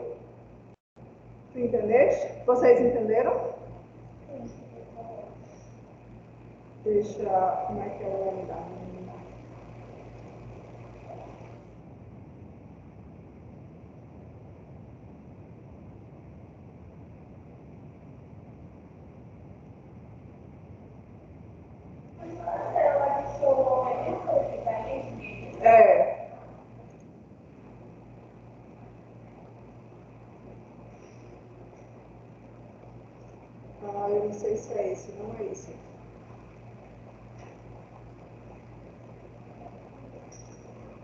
Tu entendeste? Vocês entenderam? Deixa, como é que é o nome da menina? É. Ah, eu não sei se é esse, não é esse.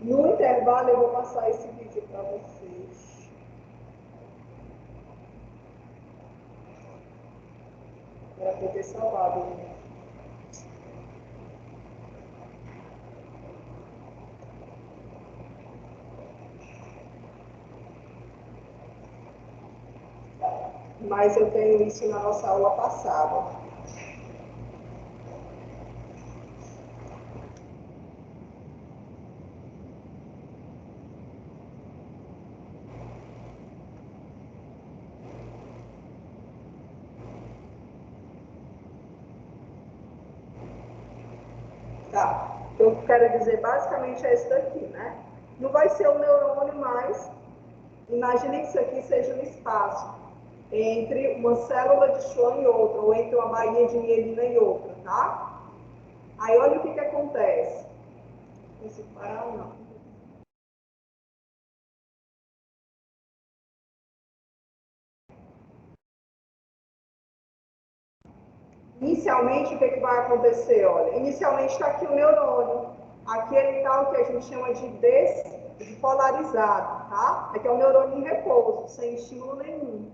No intervalo, eu vou passar esse vídeo para vocês. Era para ter salvado, né? mas eu tenho isso na nossa aula passada. Tá. O que eu quero dizer basicamente é isso daqui, né? Não vai ser um neurônio, mas imaginem que isso aqui seja um espaço entre uma célula de Schwann e outra, ou entre uma bainha de mielina e outra, tá? Aí olha o que acontece. Esse parar não. Inicialmente, o que vai acontecer? Olha, inicialmente está aqui o neurônio. Aqui ele está o que a gente chama de despolarizado, tá? Aqui é um neurônio em repouso, sem estímulo nenhum.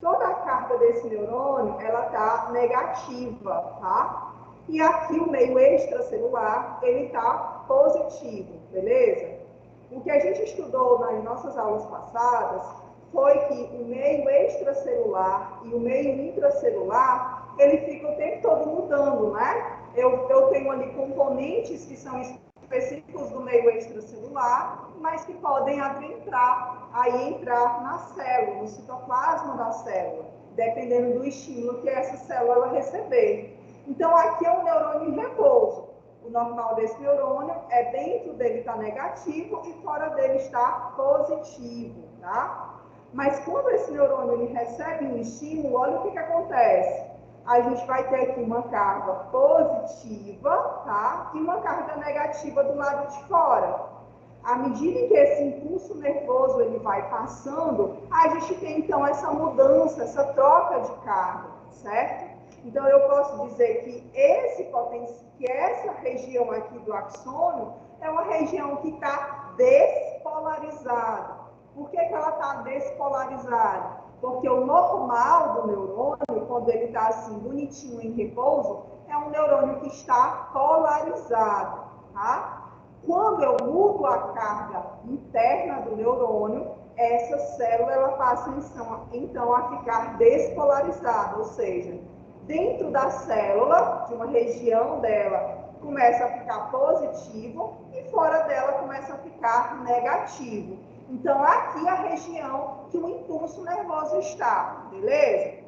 Toda a carga desse neurônio, ela está negativa, tá? E aqui o meio extracelular, ele está positivo, beleza? O que a gente estudou nas nossas aulas passadas foi que o meio extracelular e o meio intracelular, ele fica o tempo todo mudando, né? Eu tenho ali componentes que são específicos do meio extracelular, mas que podem entrar na célula, no citoplasma da célula, dependendo do estímulo que essa célula receber. Então, aqui é um neurônio em repouso. O normal desse neurônio é dentro dele está negativo e fora dele está positivo, tá? Mas quando esse neurônio ele recebe um estímulo, olha o que acontece. A gente vai ter aqui uma carga positiva, tá? E uma carga negativa do lado de fora. À medida que esse impulso nervoso ele vai passando, a gente tem então essa mudança, essa troca de carga, certo? Então eu posso dizer que essa região aqui do axônio é uma região que está despolarizada. Por que ela está despolarizada? Porque o normal do neurônio, quando ele está assim, bonitinho em repouso, é um neurônio que está polarizado, tá? Quando eu mudo a carga interna do neurônio, essa célula ela passa então a ficar despolarizada, ou seja, dentro da célula, de uma região dela, começa a ficar positivo e fora dela começa a ficar negativo. Então, aqui é a região que o impulso nervoso está, beleza?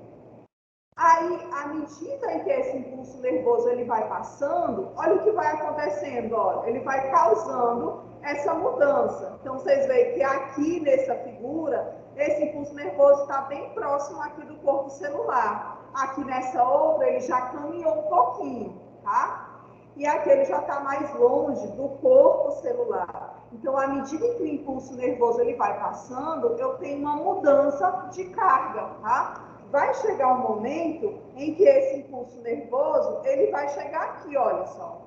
Aí, à medida em que esse impulso nervoso ele vai passando, olha o que vai acontecendo, olha, ele vai causando essa mudança. Então, vocês veem que aqui nessa figura, esse impulso nervoso está bem próximo aqui do corpo celular. Aqui nessa outra, ele já caminhou um pouquinho, tá? E aqui ele já está mais longe do corpo celular. Então, à medida que o impulso nervoso ele vai passando, eu tenho uma mudança de carga, tá? Vai chegar um momento em que esse impulso nervoso, ele vai chegar aqui, olha só,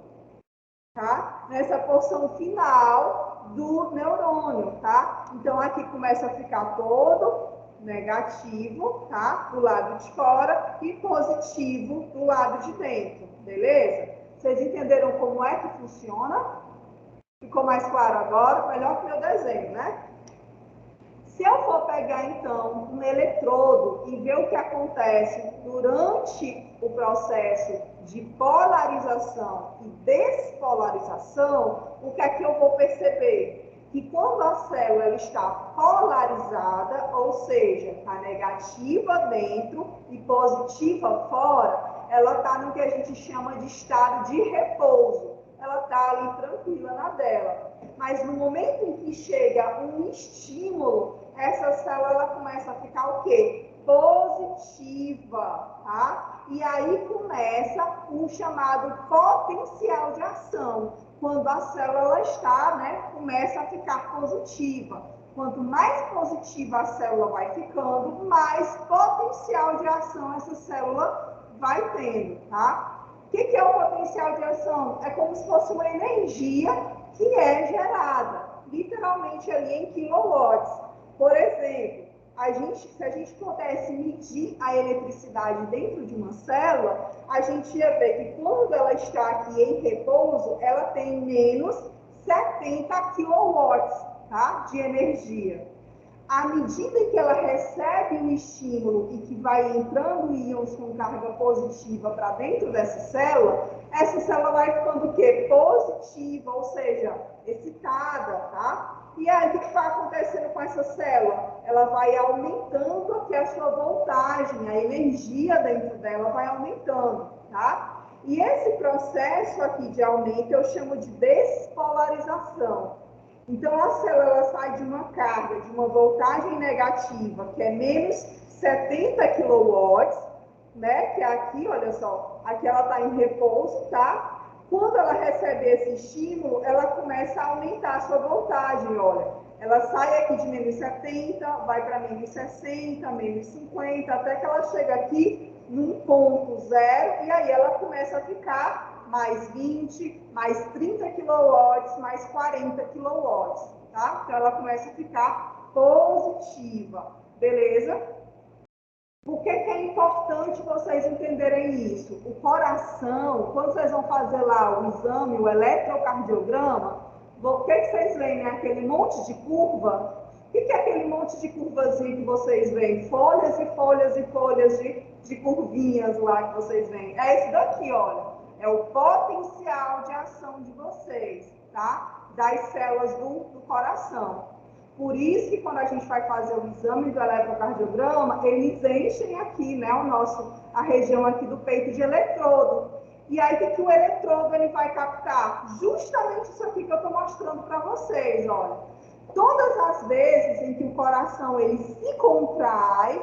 tá? Nessa porção final do neurônio, tá? Então, aqui começa a ficar todo negativo, tá? Do lado de fora e positivo do lado de dentro, beleza? Vocês entenderam como é que funciona? Ficou mais claro agora? Melhor que o meu desenho, né? Se eu for pegar, então, um eletrodo e ver o que acontece durante o processo de polarização e despolarização, o que é que eu vou perceber? Que quando a célula ela está polarizada, ou seja, está negativa dentro e positiva fora, ela está no que a gente chama de estado de repouso. Ela está ali tranquila na dela. Mas no momento em que chega um estímulo, essa célula ela começa a ficar o quê? Positiva, tá? E aí começa o chamado potencial de ação. Quando a célula ela está, né, começa a ficar positiva. Quanto mais positiva a célula vai ficando, mais potencial de ação essa célula vai tendo, tá? O que é o potencial de ação? É como se fosse uma energia que é gerada, literalmente ali em quilowatts. Por exemplo, se a gente pudesse medir a eletricidade dentro de uma célula, a gente ia ver que quando ela está aqui em repouso, ela tem menos 70 quilowatts, tá? De energia. À medida que ela recebe um estímulo e que vai entrando íons com carga positiva para dentro dessa célula, essa célula vai ficando o quê? Positiva, ou seja, excitada, tá? E aí, o que vai acontecendo com essa célula? Ela vai aumentando aqui a sua voltagem, a energia dentro dela vai aumentando, tá? E esse processo aqui de aumento eu chamo de despolarização. Então, a célula sai de uma carga, de uma voltagem negativa, que é menos 70 kW, né? Que é aqui, olha só, aqui ela está em repouso, tá? Quando ela recebe esse estímulo, ela começa a aumentar a sua voltagem, olha. Ela sai aqui de menos 70, vai para menos 60, menos 50, até que ela chega aqui num ponto zero, e aí ela começa a ficar mais 20, mais 30 kW, mais 40 kW, tá? Então, ela começa a ficar positiva, beleza? Por que é importante vocês entenderem isso? O coração, quando vocês vão fazer lá o exame, o eletrocardiograma, o que vocês veem, né? Aquele monte de curva. O que é aquele monte de curvazinha que vocês veem? Folhas e folhas e folhas de curvinhas lá que vocês veem. É esse daqui, olha. É o potencial de ação de vocês, tá? Das células do coração. Por isso que quando a gente vai fazer o exame do eletrocardiograma, eles enchem aqui, né, a região aqui do peito de eletrodo. E aí, o que o eletrodo ele vai captar? Justamente isso aqui que eu estou mostrando para vocês, olha. Todas as vezes em que o coração ele se contrai,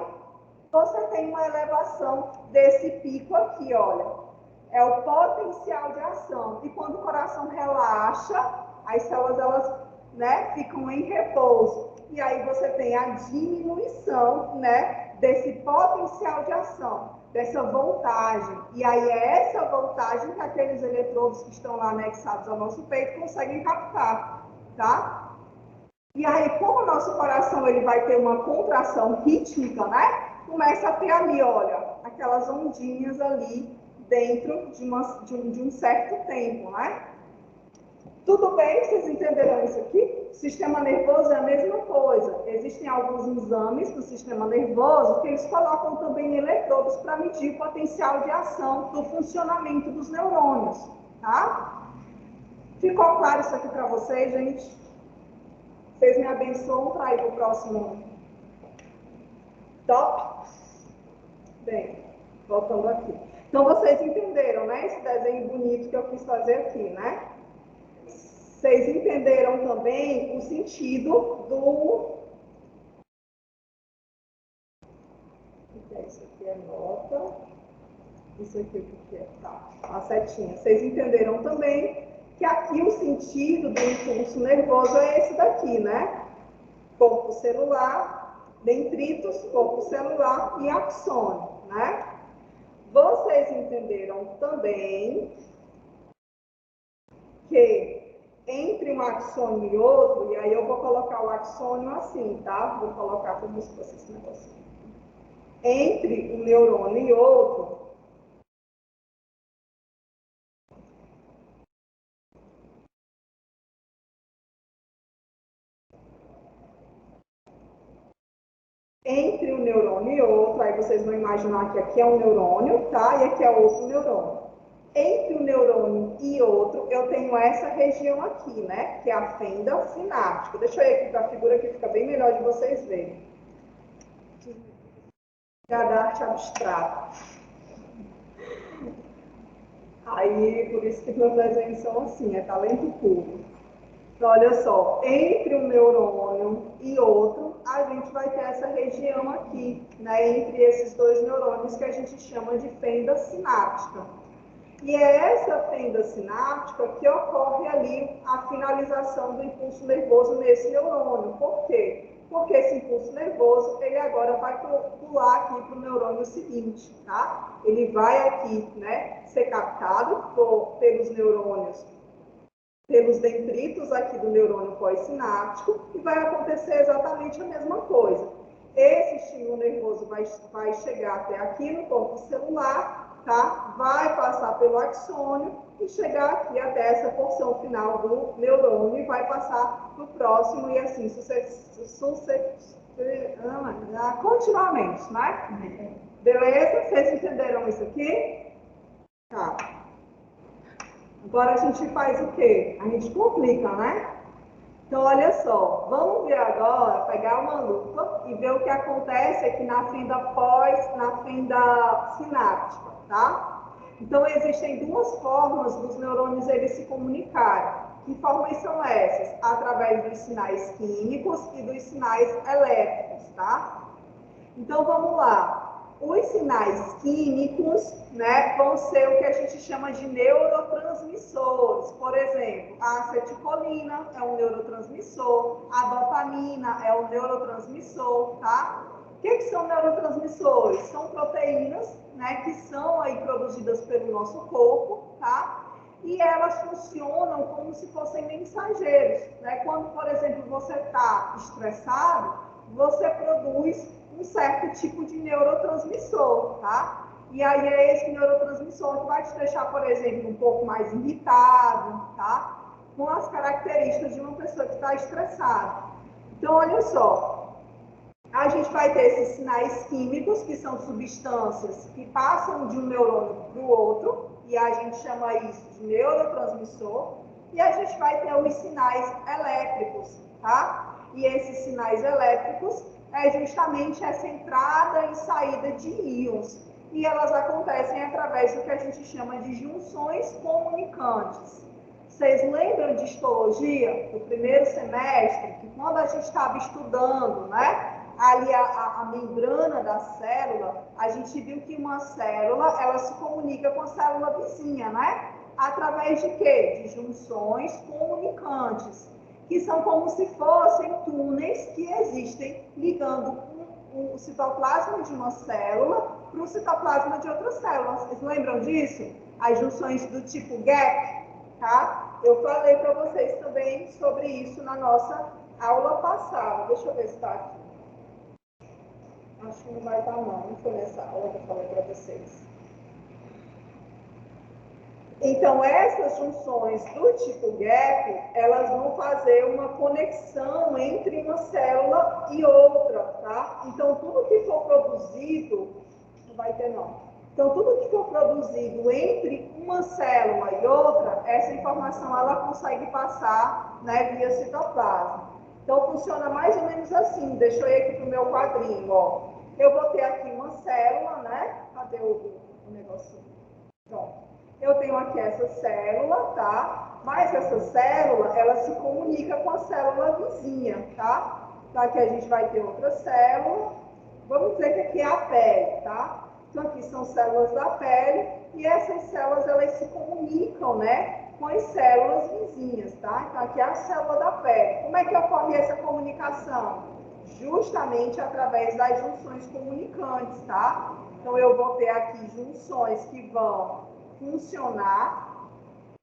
você tem uma elevação desse pico aqui, olha. É o potencial de ação. E quando o coração relaxa, as células, elas, né, ficam em repouso. E aí você tem a diminuição, né, desse potencial de ação, dessa voltagem. E aí é essa voltagem que aqueles eletrodos que estão lá anexados ao nosso peito conseguem captar, tá? E aí, como o nosso coração ele vai ter uma contração rítmica, né? Começa a ter ali, olha, aquelas ondinhas ali dentro de um certo tempo, né? Tudo bem? Vocês entenderam isso aqui? O sistema nervoso é a mesma coisa. Existem alguns exames do sistema nervoso que eles colocam também eletrodos para medir o potencial de ação do funcionamento dos neurônios, tá? Ficou claro isso aqui para vocês, gente? Vocês me abençoam para ir para o próximo top? Bem, voltando aqui. Então, vocês entenderam, né? Esse desenho bonito que eu quis fazer aqui, né? Vocês entenderam também o sentido do... O que é isso aqui? É nota. Isso aqui o que é? Tá, a setinha. Vocês entenderam também que aqui o sentido do impulso nervoso é esse daqui, né? Corpo celular, dendritos, corpo celular e axônio, né? Vocês entenderam também que entre um axônio e outro, e aí eu vou colocar o axônio assim, tá? Vou colocar como se fosse esse negócio. Entre um neurônio e outro, entre um neurônio e outro, aí vocês vão imaginar que aqui é um neurônio, tá? E aqui é outro neurônio. Entre um neurônio e outro, eu tenho essa região aqui, né? Que é a fenda sináptica. Deixa eu ir aqui para a figura que fica bem melhor de vocês verem. Da arte abstrata. Aí, por isso que meus desenhos são assim, é talento puro. Então, olha só, entre um neurônio e outro, a gente vai ter essa região aqui, né? Entre esses dois neurônios que a gente chama de fenda sináptica. E é essa fenda sináptica que ocorre ali a finalização do impulso nervoso nesse neurônio. Por quê? Porque esse impulso nervoso, ele agora vai pular aqui para o neurônio seguinte, tá? Ele vai aqui, né, ser captado pelos neurônios, pelos dendritos aqui do neurônio pós-sináptico e vai acontecer exatamente a mesma coisa. Esse estímulo nervoso vai chegar até aqui no corpo celular, tá? Vai passar pelo axônio e chegar aqui até essa porção final do neurônio e vai passar para o próximo e assim Continuamente, né? Beleza? Vocês entenderam isso aqui? Tá. Agora a gente faz o quê? A gente complica, né? Então, olha só, vamos ver agora, pegar uma lupa e ver o que acontece aqui na fenda na fenda sináptica, tá? Então, existem duas formas dos neurônios eles se comunicarem. Que formas são essas? Através dos sinais químicos e dos sinais elétricos, tá? Então, vamos lá. Os sinais químicos, né, vão ser o que a gente chama de neurotransmissores. Por exemplo, a acetilcolina é um neurotransmissor, a dopamina é um neurotransmissor, tá? O que são neurotransmissores? São proteínas, né, que são aí produzidas pelo nosso corpo, tá? E elas funcionam como se fossem mensageiros, né? Quando, por exemplo, você está estressado, você produz um certo tipo de neurotransmissor, tá? E aí é esse neurotransmissor que vai te deixar, por exemplo, um pouco mais irritado, tá? Com as características de uma pessoa que está estressada. Então, olha só, a gente vai ter esses sinais químicos, que são substâncias que passam de um neurônio para o outro, e a gente chama isso de neurotransmissor, e a gente vai ter os sinais elétricos, tá? E esses sinais elétricos é justamente essa entrada e saída de íons. E elas acontecem através do que a gente chama de junções comunicantes. Vocês lembram de histologia, do primeiro semestre, que quando a gente estava estudando, né, ali a membrana da célula, a gente viu que uma célula, ela se comunica com a célula vizinha, né? Através de quê? De junções comunicantes, que são como se fossem túneis que existem ligando o citoplasma de uma célula para o citoplasma de outra célula. Vocês lembram disso? As junções do tipo gap, tá? Eu falei para vocês também sobre isso na nossa aula passada. Deixa eu ver se está aqui. Acho que não vai estar não foi nessa aula que eu falei para vocês. Então, essas junções do tipo gap, elas vão fazer uma conexão entre uma célula e outra, tá? Então, tudo que for produzido, não vai ter não. Então, tudo que for produzido entre uma célula e outra, essa informação ela consegue passar, né, via citoplasma. Então, funciona mais ou menos assim. Deixa eu ir aqui para o meu quadrinho, ó. Eu vou ter aqui uma célula, né? Cadê o negocinho? Pronto. Eu tenho aqui essa célula, tá? Mas essa célula, ela se comunica com a célula vizinha, tá? Então, aqui a gente vai ter outra célula. Vamos dizer que aqui é a pele, tá? Então, aqui são células da pele. E essas células, elas se comunicam, né? Com as células vizinhas, tá? Então, aqui é a célula da pele. Como é que ocorre essa comunicação? Justamente através das junções comunicantes, tá? Então, eu vou ter aqui junções que vão funcionar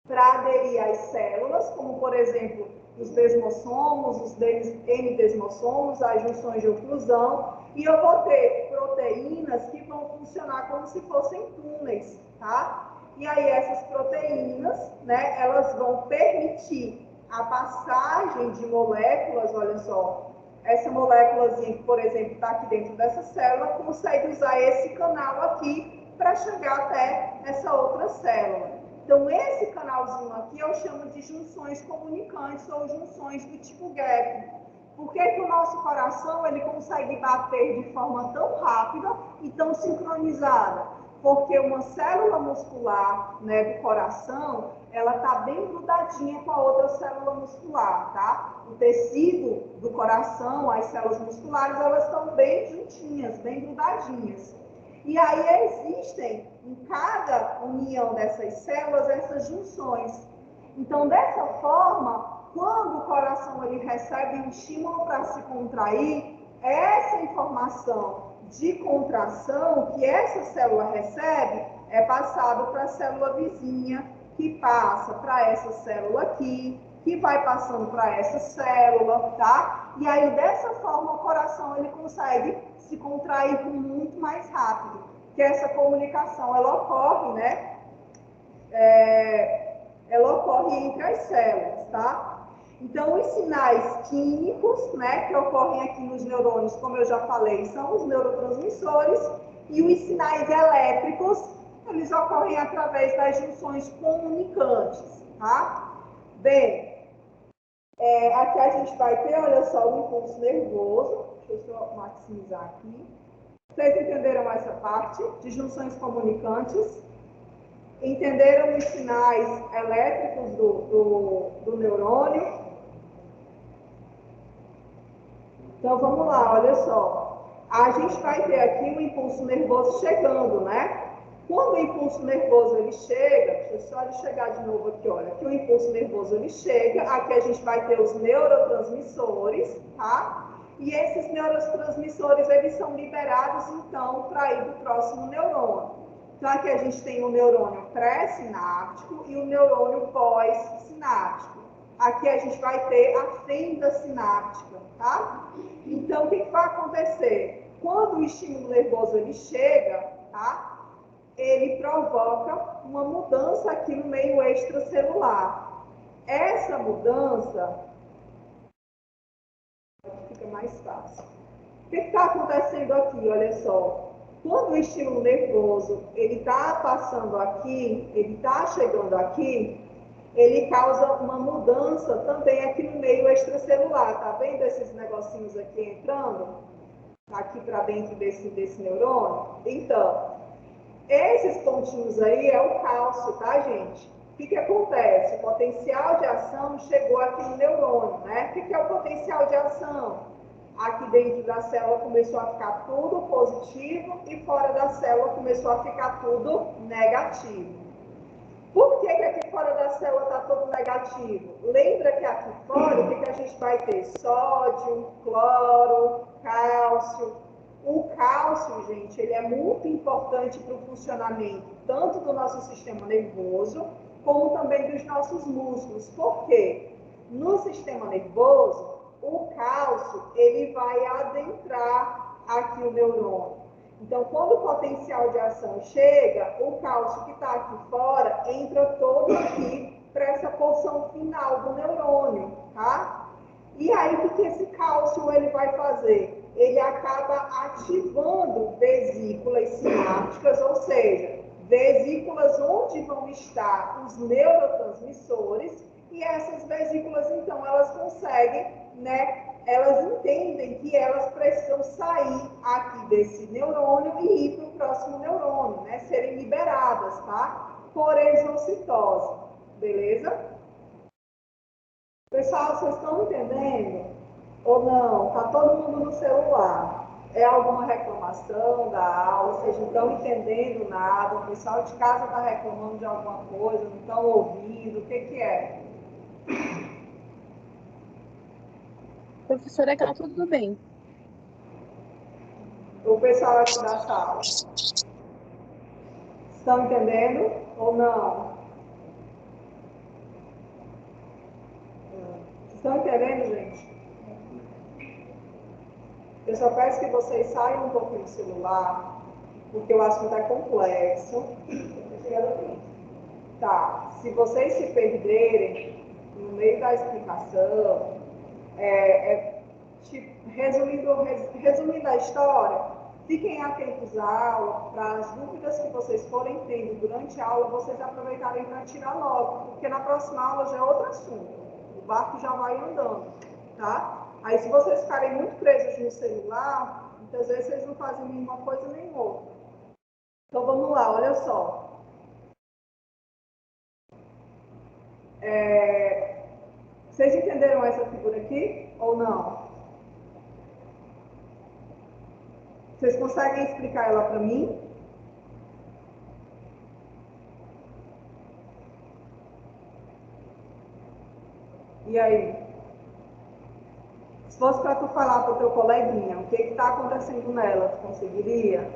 para aderir às células, como, por exemplo, os desmossomos, os M-desmossomos, as junções de oclusão, e eu vou ter proteínas que vão funcionar como se fossem túneis, tá? E aí essas proteínas, né, elas vão permitir a passagem de moléculas, olha só, essa moléculazinha que, por exemplo, está aqui dentro dessa célula, consegue usar esse canal aqui para chegar até essa outra célula. Então, esse canalzinho aqui eu chamo de junções comunicantes ou junções do tipo gap. Por que o nosso coração ele consegue bater de forma tão rápida e tão sincronizada? Porque uma célula muscular, né, do coração, ela está bem grudadinha com a outra célula muscular, tá? O tecido do coração, as células musculares, elas estão bem juntinhas, bem grudadinhas. E aí existem, em cada união dessas células, essas junções. Então, dessa forma, quando o coração ele recebe um estímulo para se contrair, essa informação de contração que essa célula recebe é passado para a célula vizinha, que passa para essa célula aqui, que vai passando para essa célula, tá? E aí, dessa forma, o coração ele consegue se contrair muito mais rápido, que essa comunicação, ela ocorre, né? Ela ocorre entre as células, tá? Então, os sinais químicos, né, que ocorrem aqui nos neurônios, como eu já falei, são os neurotransmissores, e os sinais elétricos, eles ocorrem através das junções comunicantes, tá? Bem, aqui a gente vai ter, olha só, o impulso nervoso. Deixa eu só maximizar aqui. Vocês entenderam essa parte de junções comunicantes? Entenderam os sinais elétricos do neurônio? Então, vamos lá, olha só. A gente vai ter aqui o impulso nervoso chegando, né? Quando o impulso nervoso ele chega, deixa eu só ele chegar de novo aqui, olha. Aqui o impulso nervoso ele chega, aqui a gente vai ter os neurotransmissores, tá? E esses neurotransmissores, eles são liberados, então, para ir para o próximo neurônio. Então, aqui a gente tem o neurônio pré-sináptico e o neurônio pós-sináptico. Aqui a gente vai ter a fenda sináptica, tá? Então, o que vai acontecer? Quando o estímulo nervoso ele chega, tá? Ele provoca uma mudança aqui no meio extracelular. Essa mudança fica mais fácil. O que está acontecendo aqui? Olha só. Quando o estímulo nervoso ele está passando aqui, ele está chegando aqui, ele causa uma mudança também aqui no meio extracelular. Tá vendo esses negocinhos aqui entrando? Aqui para dentro desse neurônio? Então, esses pontinhos aí é o cálcio, tá, gente? O que acontece? O potencial de ação chegou aqui no neurônio, né? O que é o potencial de ação? Aqui dentro da célula começou a ficar tudo positivo e fora da célula começou a ficar tudo negativo. Por que aqui fora da célula está tudo negativo? Lembra que aqui fora, o que a gente vai ter? Sódio, cloro, cálcio. O cálcio, gente, ele é muito importante para o funcionamento tanto do nosso sistema nervoso, como também dos nossos músculos. Por quê? No sistema nervoso, o cálcio, ele vai adentrar aqui o neurônio. Então, quando o potencial de ação chega, o cálcio que está aqui fora entra todo aqui para essa porção final do neurônio, tá? E aí, o que esse cálcio ele vai fazer? Ele acaba ativando vesículas sinápticas, ou seja, vesículas onde vão estar os neurotransmissores, e essas vesículas, então, elas conseguem, né? Elas entendem que elas precisam sair aqui desse neurônio e ir para o próximo neurônio, né? Serem liberadas, tá? Por exocitose, beleza? Pessoal, vocês estão entendendo? Ou não? Tá todo mundo no celular. É alguma reclamação da aula? Vocês não estão entendendo nada? O pessoal de casa está reclamando de alguma coisa? Não estão ouvindo? O que é? Professora, tá tudo bem. O pessoal aqui da sala. Estão entendendo ou não? Estão entendendo, gente? Eu só peço que vocês saiam um pouquinho do celular, porque o assunto é complexo. Tá, se vocês se perderem no meio da explicação, resumindo a história, fiquem atentos à aula, para as dúvidas que vocês forem tendo durante a aula, vocês aproveitarem para tirar logo, porque na próxima aula já é outro assunto, o barco já vai andando, tá? Aí se vocês ficarem muito presos no celular, muitas vezes vocês não fazem nenhuma coisa nem outra. Então vamos lá, olha só. Vocês entenderam essa figura aqui ou não? Vocês conseguem explicar ela para mim? E aí? Se fosse para tu falar para o teu coleguinha o que está acontecendo nela, tu conseguiria?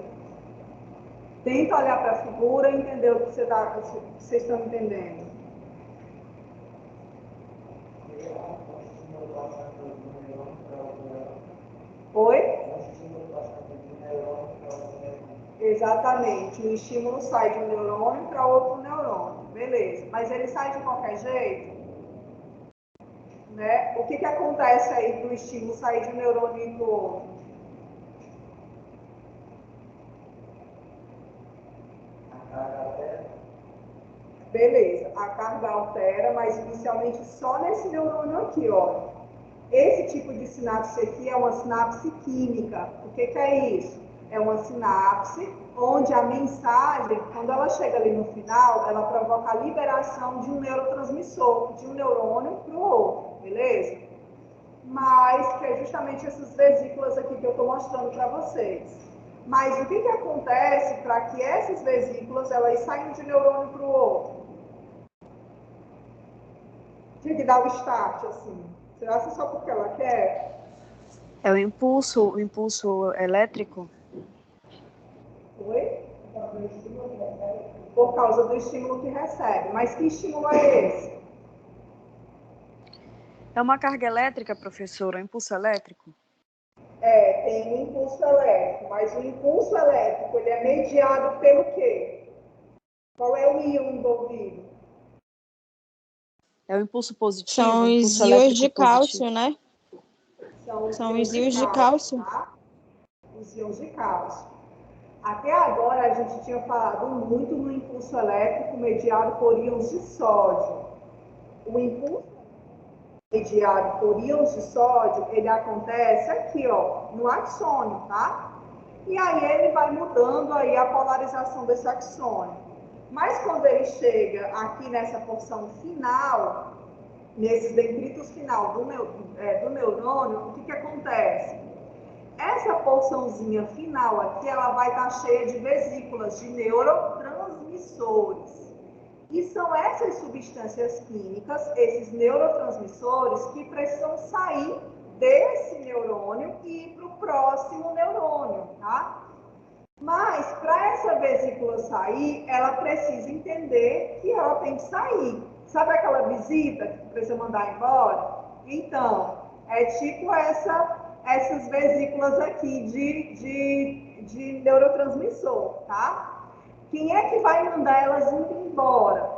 Tenta olhar para a figura e entender o que vocês estão entendendo. Oi? Exatamente. O estímulo sai de um neurônio para outro neurônio. Beleza. Mas ele sai de qualquer jeito? né? O que acontece aí para o estímulo sair de um neurônio e do outro? Beleza, a carga altera, mas inicialmente só nesse neurônio aqui, ó. Esse tipo de sinapse aqui é uma sinapse química. O que é isso? É uma sinapse onde a mensagem, quando ela chega ali no final, ela provoca a liberação de um neurotransmissor, de um neurônio para o outro, beleza? Mas que é justamente essas vesículas aqui que eu estou mostrando para vocês. Mas o que acontece para que essas vesículas elas saiam de um neurônio para o outro? Tinha que dar o start, assim. Será que só porque ela quer? É o impulso elétrico? Oi? Por causa do estímulo que recebe. Mas que estímulo é esse? É uma carga elétrica, professora? Um impulso elétrico? É, tem um impulso elétrico, mas o impulso elétrico ele é mediado pelo quê? Qual é o íon envolvido? É o impulso positivo? São os impulso íons elétrico de cálcio, positivo. né? São os íons de cálcio. tá? Os íons de cálcio. Até agora a gente tinha falado muito no impulso elétrico mediado por íons de sódio. O impulso mediado por íons de sódio, ele acontece aqui, ó, no axônio, tá? E aí ele vai mudando aí a polarização desse axônio. Mas quando ele chega aqui nessa porção final, nesses dendritos final do neurônio, o que acontece? Essa porçãozinha final aqui, ela vai estar cheia de vesículas, de neurotransmissores. E são essas substâncias químicas, esses neurotransmissores, que precisam sair desse neurônio e ir para o próximo neurônio, tá? Mas, para essa vesícula sair, ela precisa entender que ela tem que sair. Sabe aquela visita que precisa mandar embora? Então, é tipo essas vesículas aqui de neurotransmissor, tá? Quem é que vai mandar elas indo embora?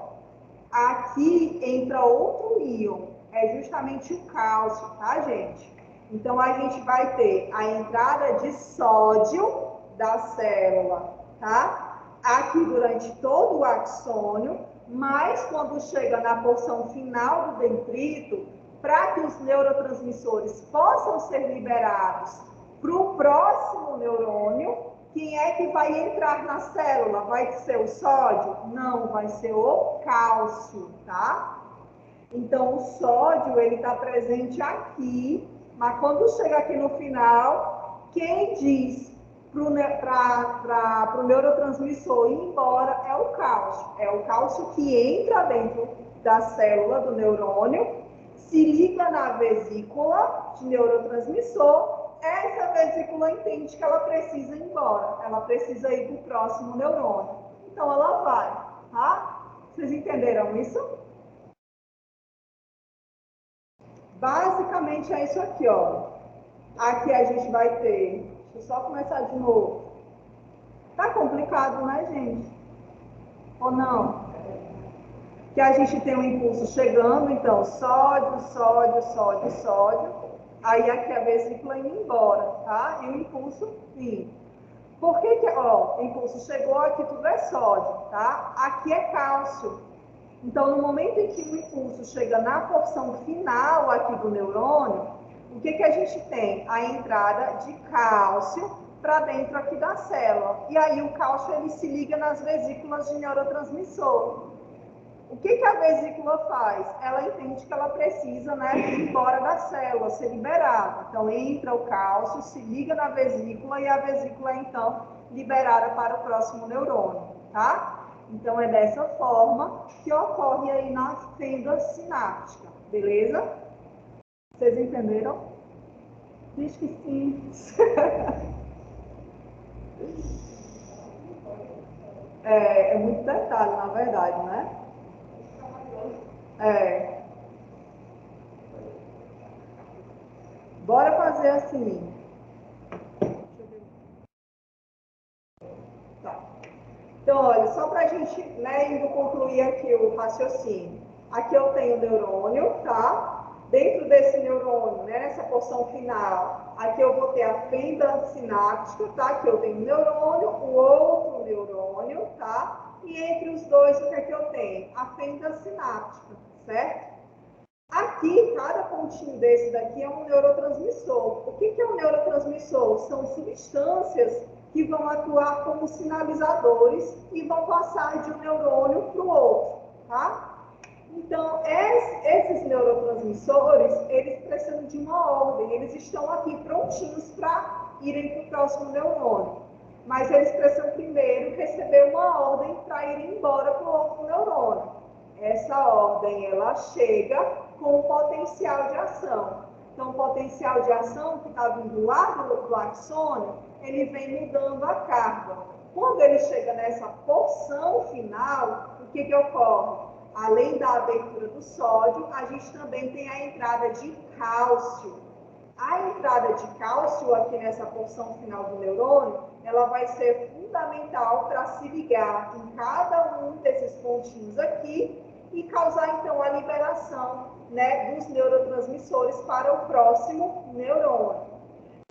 Aqui entra outro íon, é justamente o cálcio, tá, gente? Então, a gente vai ter a entrada de sódio da célula, tá? Aqui durante todo o axônio, mas quando chega na porção final do dendrito, para que os neurotransmissores possam ser liberados para o próximo neurônio, quem é que vai entrar na célula? Vai ser o sódio? Não, vai ser o cálcio, tá? Então, o sódio, ele está presente aqui, mas quando chega aqui no final, quem diz para o neurotransmissor ir embora é o cálcio. É o cálcio que entra dentro da célula do neurônio, se liga na vesícula de neurotransmissor, essa vesícula entende que ela precisa ir embora, ela precisa ir para o próximo neurônio. Então, ela vai, tá? Vocês entenderam isso? Basicamente é isso aqui, ó. Aqui a gente vai ter... Deixa eu só começar de novo. Tá complicado, né, gente? Ou não? Que a gente tem um impulso chegando, então, sódio, sódio, sódio, sódio. Aí aqui a vesícula indo embora, tá? E o impulso indo. Por que ó, o impulso chegou, aqui tudo é sódio, tá? Aqui é cálcio. Então, no momento em que o impulso chega na porção final aqui do neurônio, o que a gente tem? A entrada de cálcio para dentro aqui da célula. E aí o cálcio ele se liga nas vesículas de neurotransmissor. O que a vesícula faz? Ela entende que ela precisa, né, ir embora da célula, ser liberada. Então, entra o cálcio, se liga na vesícula e a vesícula é, então, liberada para o próximo neurônio, tá? Então, é dessa forma que ocorre aí na fenda sináptica, beleza? Vocês entenderam? Diz que sim. É muito detalhe, na verdade, né? É. Bora fazer assim. Tá. Então, olha, só para a gente, né, indo concluir aqui o raciocínio. Aqui eu tenho o neurônio, tá? Dentro desse neurônio, né, nessa porção final, aqui eu vou ter a fenda sináptica, tá? Aqui eu tenho um neurônio, o outro neurônio, tá? E entre os dois, o que é que eu tenho? A fenda sináptica, certo? Aqui, cada pontinho desse daqui é um neurotransmissor. O que é um neurotransmissor? São substâncias que vão atuar como sinalizadores e vão passar de um neurônio para o outro, tá? Então, esses neurotransmissores, eles precisam de uma ordem, eles estão aqui prontinhos para irem para o próximo neurônio. Mas eles precisam primeiro receber uma ordem para ir embora para o outro neurônio. Essa ordem, ela chega com o potencial de ação. Então, o potencial de ação que está vindo lá do axônio, ele vem mudando a carga. Quando ele chega nessa porção final, o que ocorre? Além da abertura do sódio, a gente também tem a entrada de cálcio. A entrada de cálcio aqui nessa porção final do neurônio, ela vai ser fundamental para se ligar em cada um desses pontinhos aqui e causar, então, a liberação, né, dos neurotransmissores para o próximo neurônio.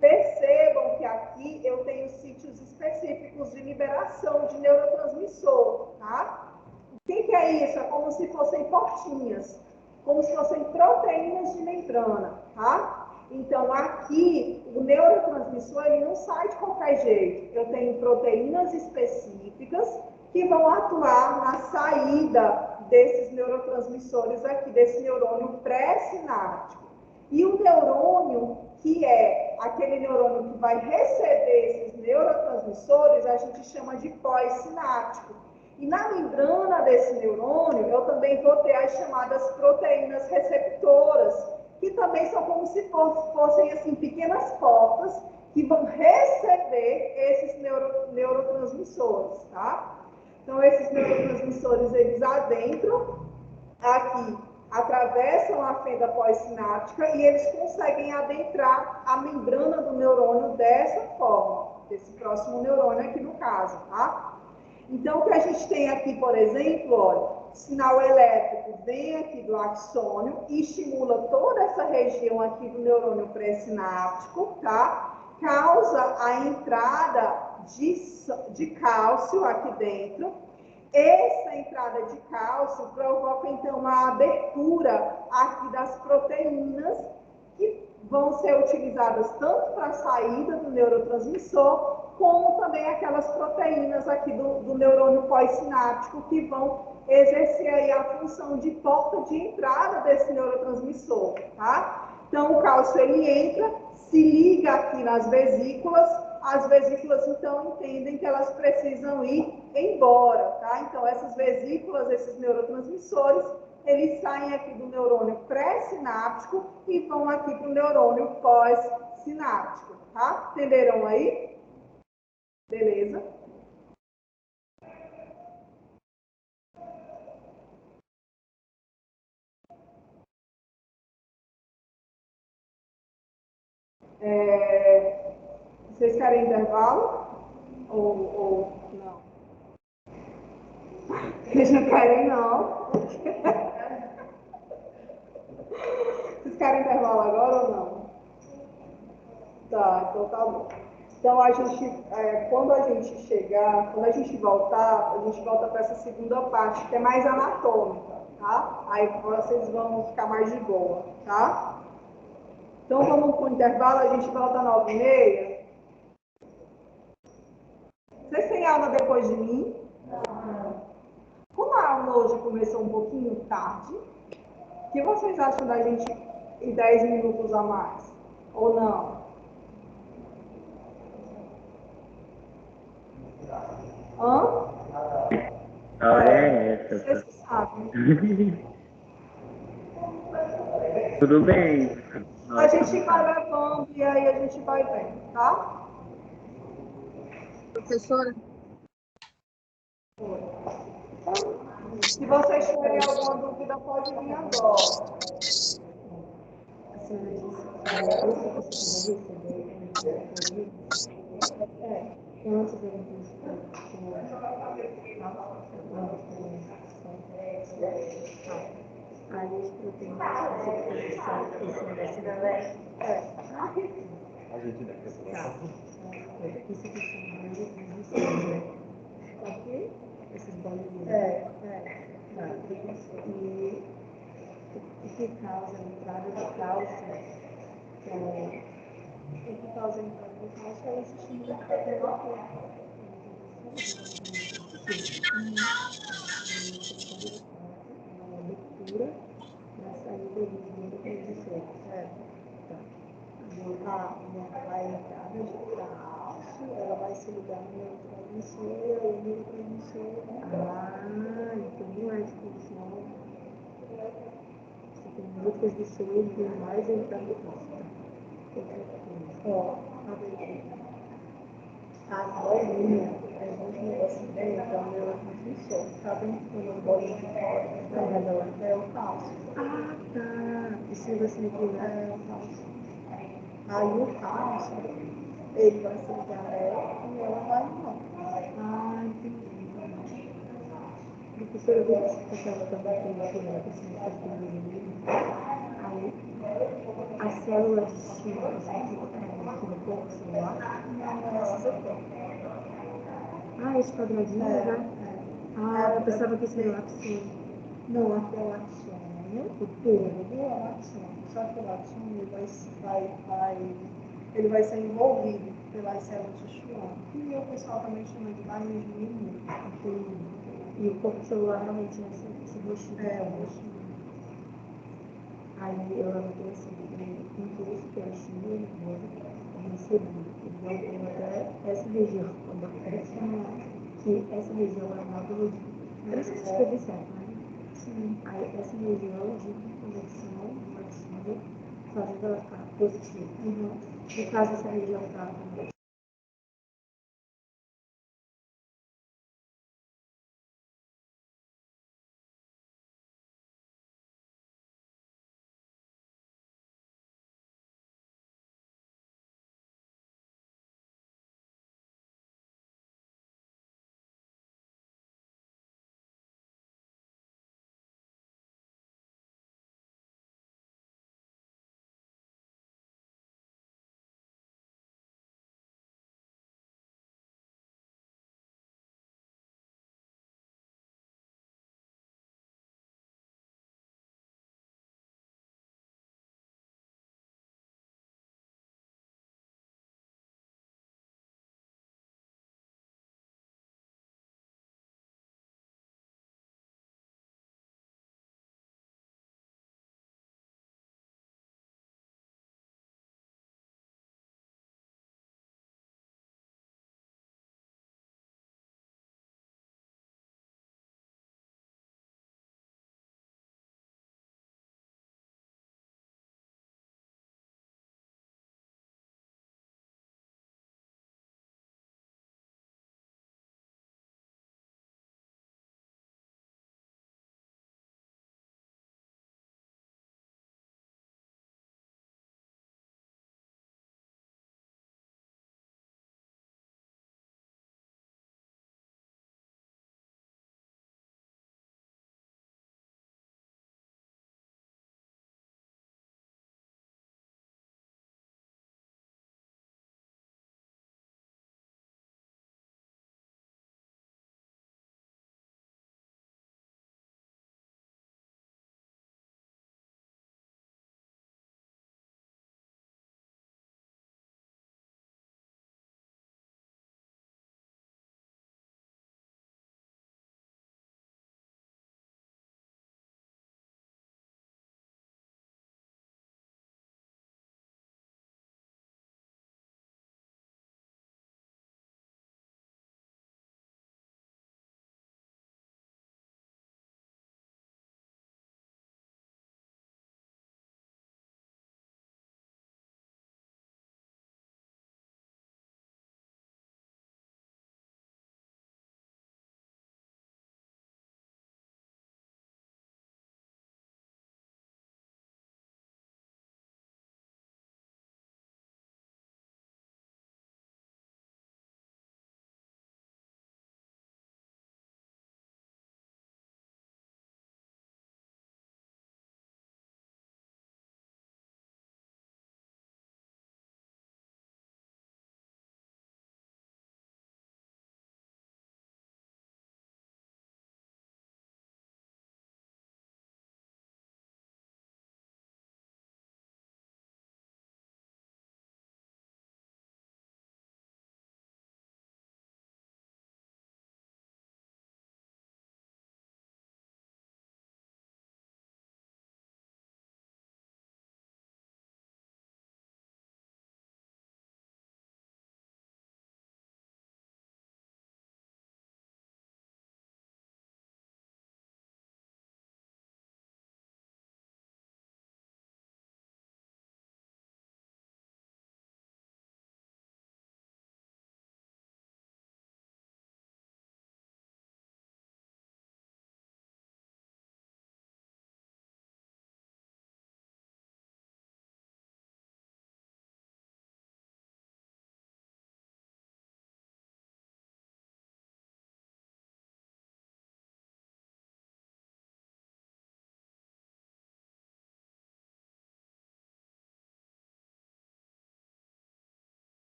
Percebam que aqui eu tenho sítios específicos de liberação de neurotransmissor, tá? O que é isso? É como se fossem portinhas, como se fossem proteínas de membrana, tá? Então, aqui, o neurotransmissor, ele não sai de qualquer jeito. Eu tenho proteínas específicas que vão atuar na saída desses neurotransmissores aqui, desse neurônio pré-sináptico. E o neurônio, que é aquele neurônio que vai receber esses neurotransmissores, a gente chama de pós-sináptico. E na membrana desse neurônio, eu também vou ter as chamadas proteínas receptoras, que também são como se fossem assim, pequenas portas que vão receber esses neurotransmissores, tá? Então, esses neurotransmissores, eles adentram aqui, atravessam a fenda pós-sináptica e eles conseguem adentrar a membrana do neurônio dessa forma, desse próximo neurônio aqui no caso, tá? Então, o que a gente tem aqui, por exemplo, olha, sinal elétrico vem aqui do axônio e estimula toda essa região aqui do neurônio pré-sináptico, tá? Causa a entrada de cálcio aqui dentro. Essa entrada de cálcio provoca, então, a abertura aqui das proteínas que vão ser utilizadas tanto para a saída do neurotransmissor, como também aquelas proteínas aqui do neurônio pós-sináptico que vão exercer aí a função de porta de entrada desse neurotransmissor, tá? Então, o cálcio, ele entra, se liga aqui nas vesículas, as vesículas, então, entendem que elas precisam ir embora, tá? Então, essas vesículas, esses neurotransmissores, eles saem aqui do neurônio pré-sináptico e vão aqui para o neurônio pós-sináptico, tá? Entenderam aí? Beleza? Vocês querem intervalo? Ou não? Vocês não querem, não? Vocês querem intervalo agora ou não? Tá, então tá bom. Então, quando a gente voltar, a gente volta para essa segunda parte, que é mais anatômica, tá? Aí vocês vão ficar mais de boa, tá? Então, vamos para o intervalo, a gente volta às 9h30. Vocês têm aula depois de mim? Como a aula hoje começou um pouquinho tarde, o que vocês acham da gente ir 10 minutos a mais? Ou não? Hã? A hora é essa. Vocês que sabem. Tudo bem. A gente vai levando e aí a gente vai vendo, tá? Professora? Se vocês tiverem alguma dúvida, pode vir agora. Aí as proteínas que são esse negócio da A gente daqui a Tá. pouco. Isso aqui são bolinhas, né? Aqui? Essas bolinhas. Tá. E o que causa a entrada de cálcio O que causa a entrada do cálcio é esse estímulo que vai ter no corpo. uma leitura da saída de prejuízo. A entrada de cálcio, ela vai se ligar no neurotransmissor e aí o neurotransmissor Então não é disposição. Você tem muitas do seu e mais entrando no cálcio. ó, a bolinha, a gente negócio dentro é o neurotransmissor. Tá vendo quando as bolinhas de fora ao redor é o cálcio. Ah, tá. Esse negocinho aqui, né? É o cálcio. Aí o cálcio, ele vai se ligar nela e ela vai não. Ah, entendi. Professora, eu vi que você estava também preenchendo aí a célula de estímulo aqui no corpo celular. Não, essas aqui. Ah, esses quadradinhos, né? Ah, eu pensava que esse era o axônio. Não, aqui é o axônio, o todo é o axônio. Só que o axônio ele vai ser envolvido pelas células de Schwann. E o pessoal também chama de bainhas de menino. E o corpo celular realmente é esse roxinho. É, o roxinho. Aí eu anotei assim, impulso, que é estímulo nervoso, recebido. Então tem até essa região, quando aparece, que essa região é uma melodia. Eu não sei se escrevi certo, né? Sim. Aí essa região de conexão negativa, fazendo ela ficar positiva. No caso, essa região está negativa.